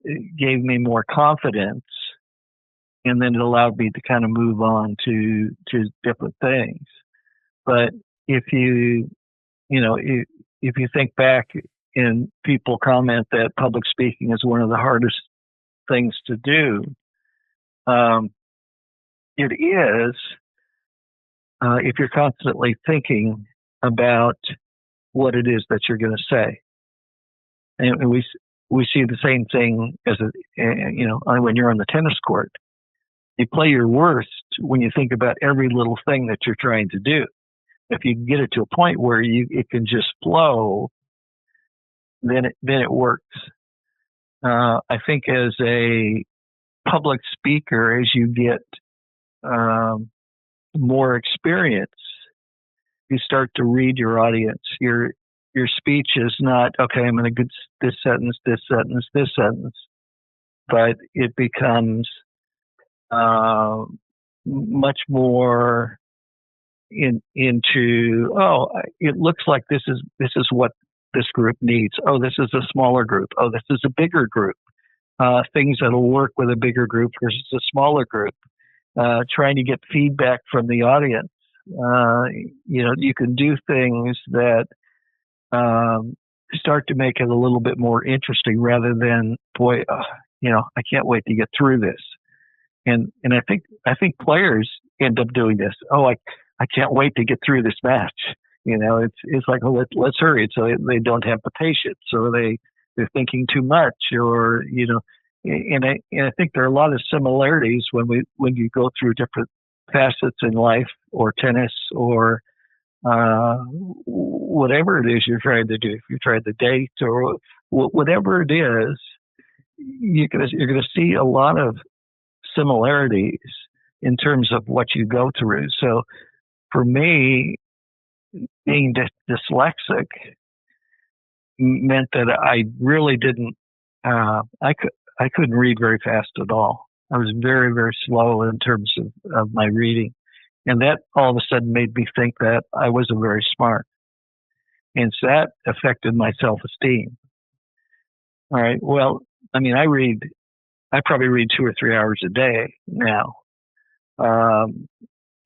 gave me more confidence. And then it allowed me to kind of move on to different things. But if you think back and people comment that public speaking is one of the hardest things to do, it is if you're constantly thinking about what it is that you're going to say. And we see the same thing as when you're on the tennis court. You play your worst when you think about every little thing that you're trying to do. If you get it to a point where it can just flow, then it works. I think as a public speaker, as you get more experience, you start to read your audience. Your speech is not, okay, I'm going to get this sentence, this sentence, this sentence, but it becomes much more into, it looks like this is what this group needs. Oh, this is a smaller group. Oh, this is a bigger group. Things that'll work with a bigger group versus a smaller group. Trying to get feedback from the audience. You can do things that start to make it a little bit more interesting rather than, boy, I can't wait to get through this. And I think players end up doing this. Oh, I can't wait to get through this match. It's like, oh, let's hurry. So they don't have the patience, or they're thinking too much, or and I think there are a lot of similarities when you go through different facets in life or tennis or whatever it is you're trying to do. If you're trying to date or whatever it is, you're going to see a lot of similarities in terms of what you go through. So for me, being dyslexic meant that I really didn't, I couldn't read very fast at all. I was very, very slow in terms of my reading. And that all of a sudden made me think that I wasn't very smart. And so that affected my self-esteem. All right. Well, I mean, I probably read 2 or 3 hours a day now.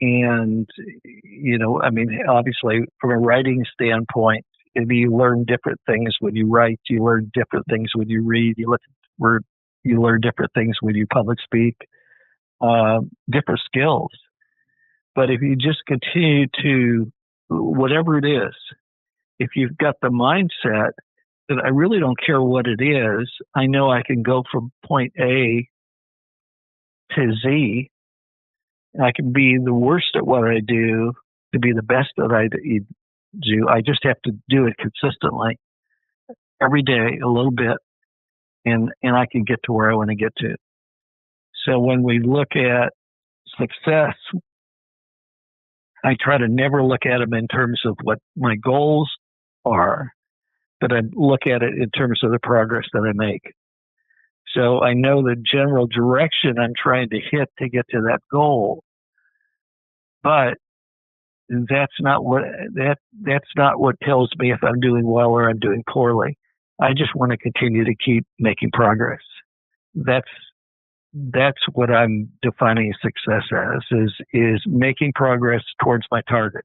And, I mean, obviously from a writing standpoint, you learn different things when you write, you learn different things when you read, you learn different things when you public speak, different skills. But if you just continue to, whatever it is, if you've got the mindset that I really don't care what it is, I know I can go from point A to Z. And I can be the worst at what I do to be the best at I do. I just have to do it consistently every day, a little bit, and I can get to where I want to get to. So when we look at success, I try to never look at them in terms of what my goals are, but I look at it in terms of the progress that I make. So I know the general direction I'm trying to hit to get to that goal, but that's not what tells me if I'm doing well or I'm doing poorly. I just want to continue to keep making progress. That's what I'm defining success as, is making progress towards my target.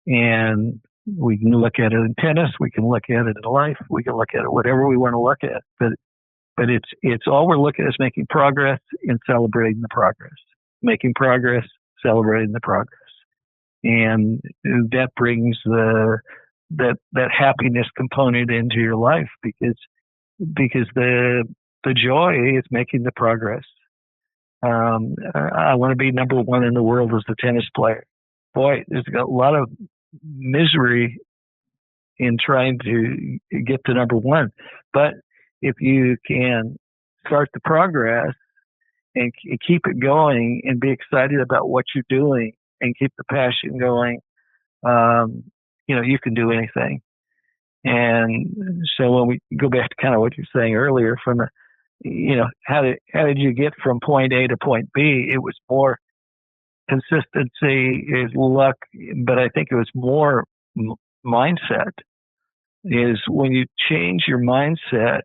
And we can look at it in tennis, we can look at it in life, we can look at it whatever we want to look at. But it's all we're looking at is making progress and celebrating the progress. Making progress, celebrating the progress. And that brings that happiness component into your life because the joy is making the progress. I want to be number one in the world as a tennis player. Boy, there's a lot of misery in trying to get to number one. But if you can start the progress and keep it going and be excited about what you're doing and keep the passion going, you can do anything. And so when we go back to kind of what you're saying earlier, from how did you get from point A to point B? It was more consistency, is luck, but I think it was more mindset. Is when you change your mindset,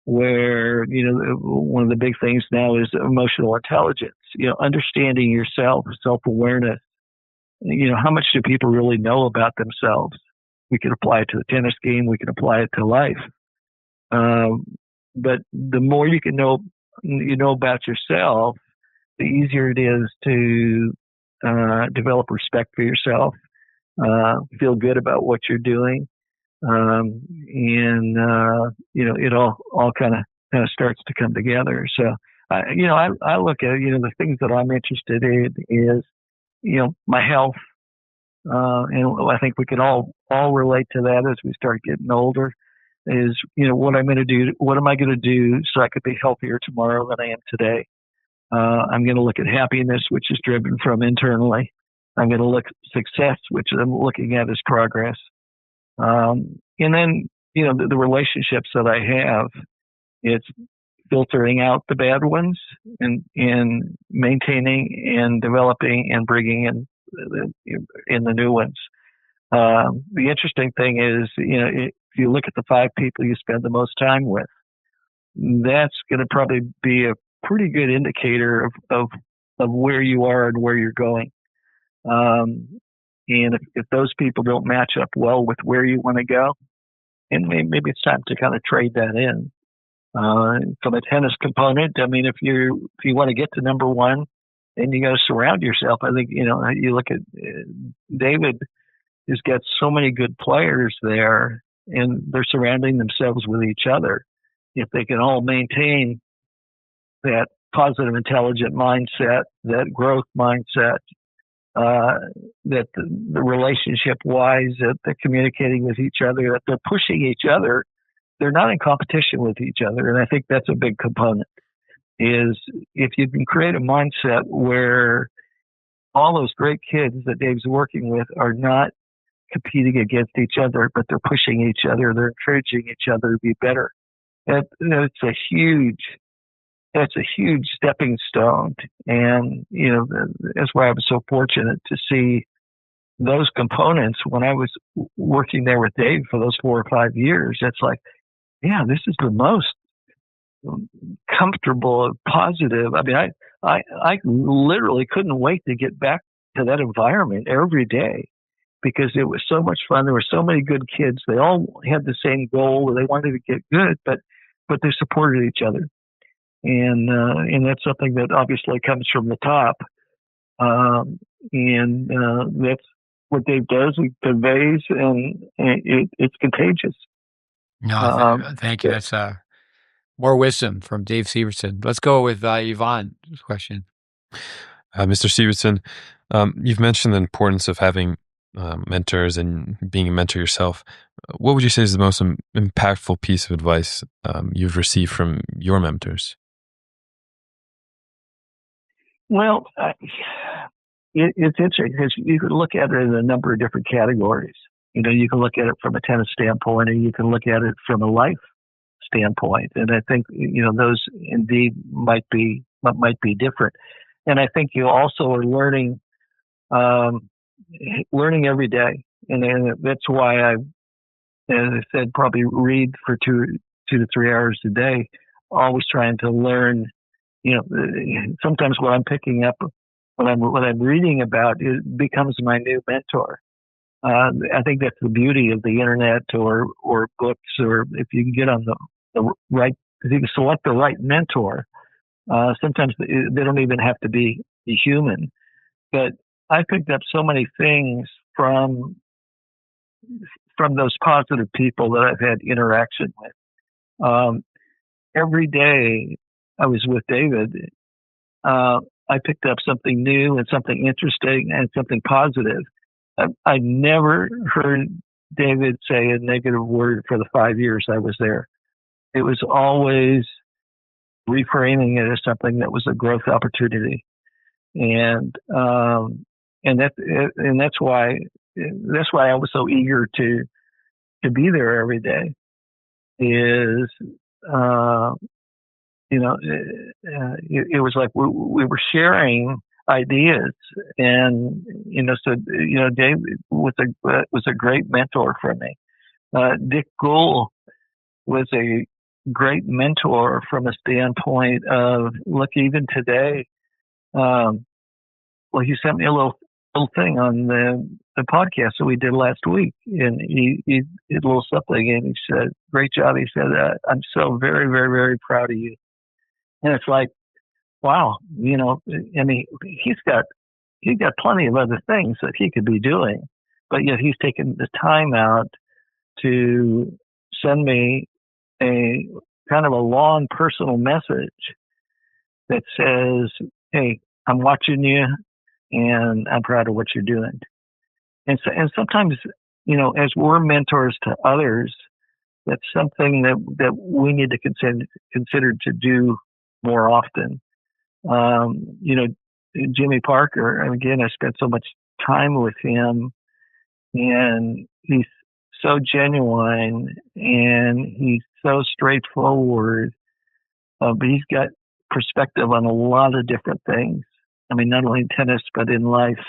where one of the big things now is emotional intelligence. Understanding yourself, self-awareness. How much do people really know about themselves? We can apply it to the tennis game. We can apply it to life. But the more you know about yourself, the easier it is to develop respect for yourself, feel good about what you're doing, and it all kind of starts to come together. So I look at the things that I'm interested in is my health, and I think we can all relate to that as we start getting older. Is what I'm going to do? What am I going to do so I could be healthier tomorrow than I am today? I'm going to look at happiness, which is driven from internally. I'm going to look at success, which I'm looking at as progress. And then, the relationships that I have, it's filtering out the bad ones and maintaining and developing and bringing in the new ones. The interesting thing is, if you look at the 5 people you spend the most time with, that's going to probably be a pretty good indicator of where you are and where you're going. And if those people don't match up well with where you want to go, and maybe it's time to kind of trade that in. From a tennis component, I mean, if you want to get to number one, then you got to surround yourself. I think, you look at David has got so many good players there, and they're surrounding themselves with each other. If they can all maintain that positive, intelligent mindset, that growth mindset, that the relationship-wise, that they're communicating with each other, that they're pushing each other, they're not in competition with each other. And I think that's a big component, is if you can create a mindset where all those great kids that Dave's working with are not competing against each other, but they're pushing each other, they're encouraging each other to be better. That's a huge stepping stone. And, that's why I was so fortunate to see those components when I was working there with Dave for those 4 or 5 years. It's like, yeah, this is the most comfortable, positive. I mean, I literally couldn't wait to get back to that environment every day because it was so much fun. There were so many good kids. They all had the same goal. They wanted to get good, but they supported each other. And that's something that obviously comes from the top. And what Dave does, he conveys, and it's contagious. No, thank you. That's more wisdom from Dave Sivertson. Let's go with Yvonne's question. Mr. Sivertson, you've mentioned the importance of having mentors and being a mentor yourself. What would you say is the most impactful piece of advice you've received from your mentors? Well, it's interesting because you can look at it in a number of different categories. You know, you can look at it from a tennis standpoint, and you can look at it from a life standpoint. And I think, you know, those indeed might be different. And I think you also are learning every day. And that's why I, as I said, probably read for 2 to 3 hours a day, always trying to learn. You know, sometimes what I'm picking up, what I'm reading about, it becomes my new mentor. I think that's the beauty of the internet or books, or if you can get on the right, if you can select the right mentor. Sometimes they don't even have to be human, but I picked up so many things from those positive people that I've had interaction with. Every day I was with David, I picked up something new and something interesting and something positive. I never heard David say a negative word for the 5 years I was there. It was always reframing it as something that was a growth opportunity, and that's why I was so eager to be there every day. Is you know, it was like we were sharing ideas, and you know, so you know, Dave was a great mentor for me. Dick Gould was a great mentor from a standpoint of, look, even today, well, he sent me a little thing on the podcast that we did last week, and he did a little something, and he said, "Great job." He said, "I'm so very, very, very proud of you." And it's like, wow, you know, I mean, he's got plenty of other things that he could be doing, but yet he's taken the time out to send me a kind of a long personal message that says, "Hey, I'm watching you, and I'm proud of what you're doing." And so, and sometimes, you know, as we're mentors to others, that's something that we need to consider to do more often. You know, Jimmy Parker, and again, I spent so much time with him, and he's so genuine and he's so straightforward, but he's got perspective on a lot of different things. I mean, not only in tennis, but in life.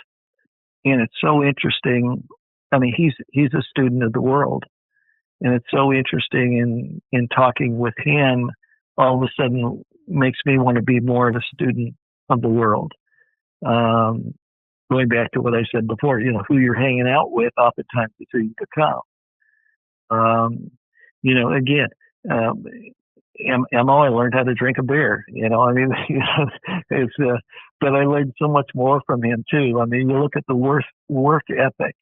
And it's so interesting. I mean, he's a student of the world, and it's so interesting in talking with him, all of a sudden makes me want to be more of a student of the world. Going back to what I said before, you know, who you're hanging out with oftentimes is who you become. You know, again, Emma, I learned how to drink a beer. You know, I mean, you know, it's but I learned so much more from him too. I mean, you look at the work ethic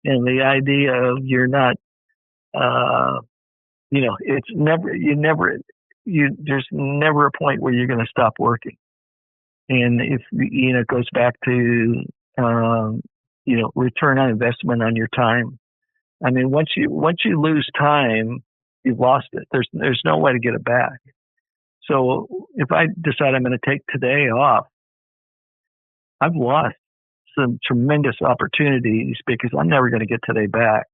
and the idea of you're not, you know, it's there's never a point where you're going to stop working. And if, you know, it goes back to, you know, return on investment on your time. I mean, once you lose time, you've lost it. There's no way to get it back. So if I decide I'm going to take today off, I've lost some tremendous opportunities because I'm never going to get today back.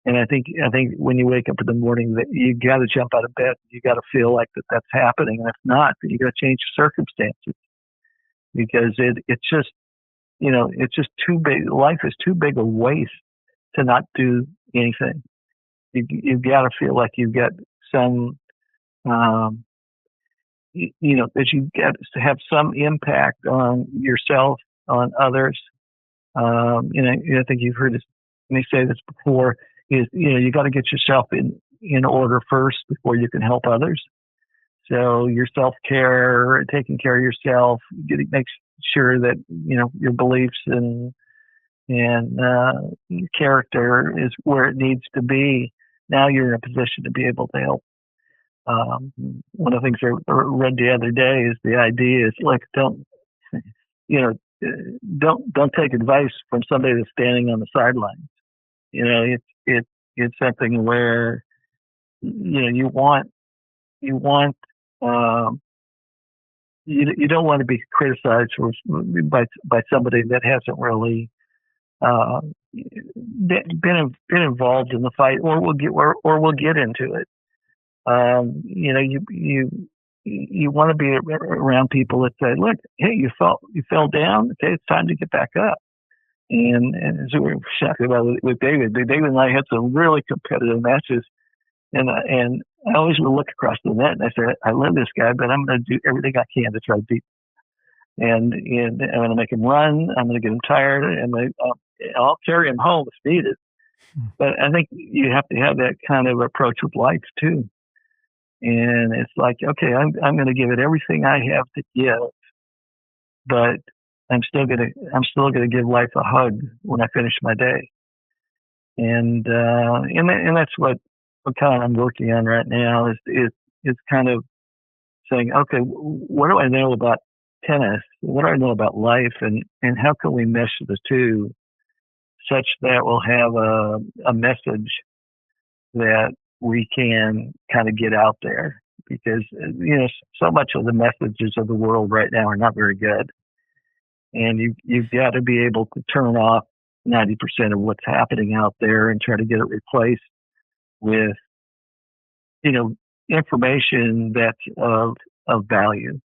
And I think when you wake up in the morning, that you got to jump out of bed. You got to feel like that's happening. And if not, you got to change circumstances, because it's just, you know, it's just too big. Life is too big a waste to not do anything. You've got to feel like you've got some, you know, that you get to have some impact on yourself, on others. And I think you've heard me say this before. Is, you know, you got to get yourself in order first before you can help others. So your self-care, taking care of yourself, make sure that, you know, your beliefs and and character is where it needs to be. Now you're in a position to be able to help. One of the things I read the other day is the idea is like, don't take advice from somebody that's standing on the sidelines. It's something where, you don't want to be criticized by somebody that hasn't really been involved in the fight, or will get into it. You want to be around people that say, look, hey, you fell down. Okay, it's time to get back up. And as we were talking about with David and I had some really competitive matches, and I always would look across the net and I said, I love this guy, but I'm going to do everything I can to try to beat him. And I'm going to make him run. I'm going to get him tired, and I'll carry him home if needed. But I think you have to have that kind of approach with life too. And it's like, okay, I'm going to give it everything I have to give, but I'm still going to give life a hug when I finish my day. And that's what kind of I'm working on right now is kind of saying, okay, what do I know about tennis? What do I know about life? And how can we mesh the two such that we'll have a message that we can kind of get out there? Because, so much of the messages of the world right now are not very good. And you've got to be able to turn off 90% of what's happening out there and try to get it replaced with, information that's of value.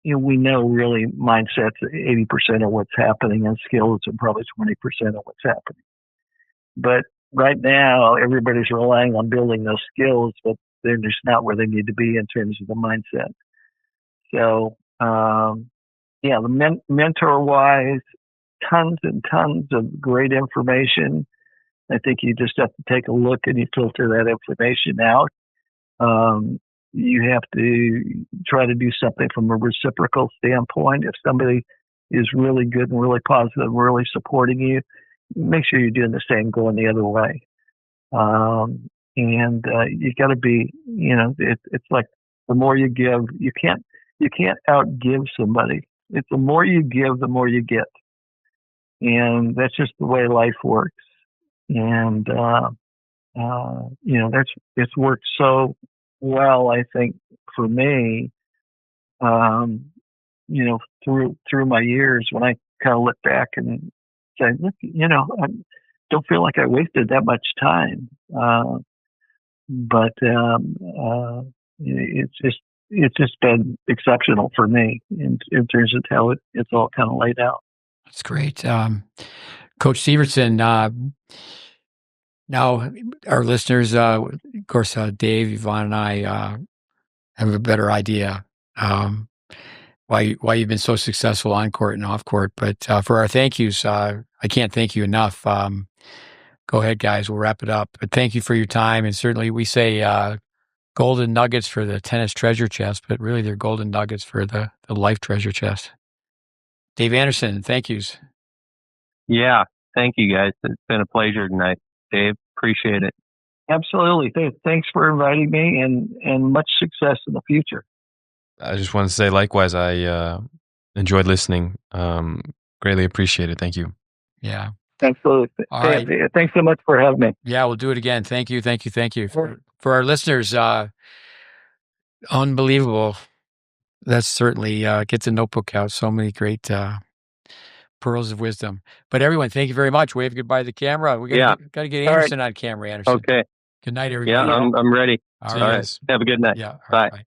We know really mindset's 80% of what's happening, and skills are probably 20% of what's happening. But right now, everybody's relying on building those skills, but they're just not where they need to be in terms of the mindset. So, the mentor-wise, tons and tons of great information. I think you just have to take a look and you filter that information out. You have to try to do something from a reciprocal standpoint. If somebody is really good and really positive, really supporting you, make sure you're doing the same going the other way. And you got to be, it's like the more you give, you can't outgive somebody. It's the more you give, the more you get. And that's just the way life works. And, it's worked so well, I think, for me, through my years when I kind of look back and say, look, I don't feel like I wasted that much time. But it's just been exceptional for me in terms of how it's all kind of laid out. That's great. Coach Sivertson, now our listeners, of course, Dave, Yvonne, and I have a better idea why you've been so successful on court and off court. But for our thank yous, I can't thank you enough. Go ahead, guys. We'll wrap it up. But thank you for your time. And certainly we say golden nuggets for the tennis treasure chest, but really they're golden nuggets for the life treasure chest. Dave Anderson, thank yous. Yeah, thank you, guys. It's been a pleasure tonight. Dave, appreciate it. Absolutely. Thanks for inviting me, and much success in the future. I just want to say likewise, I enjoyed listening. Greatly appreciate it. Thank you. Yeah. Absolutely. All right. Thanks so much for having me. Yeah, we'll do it again. Thank you. For our listeners, unbelievable. That's certainly, get the notebook out. So many great pearls of wisdom. But everyone, thank you very much. Wave goodbye to the camera. We got to get Anderson on camera, Anderson. Okay. Good night, everybody. Yeah, I'm ready. All right. Have a good night. Yeah. Bye. Bye.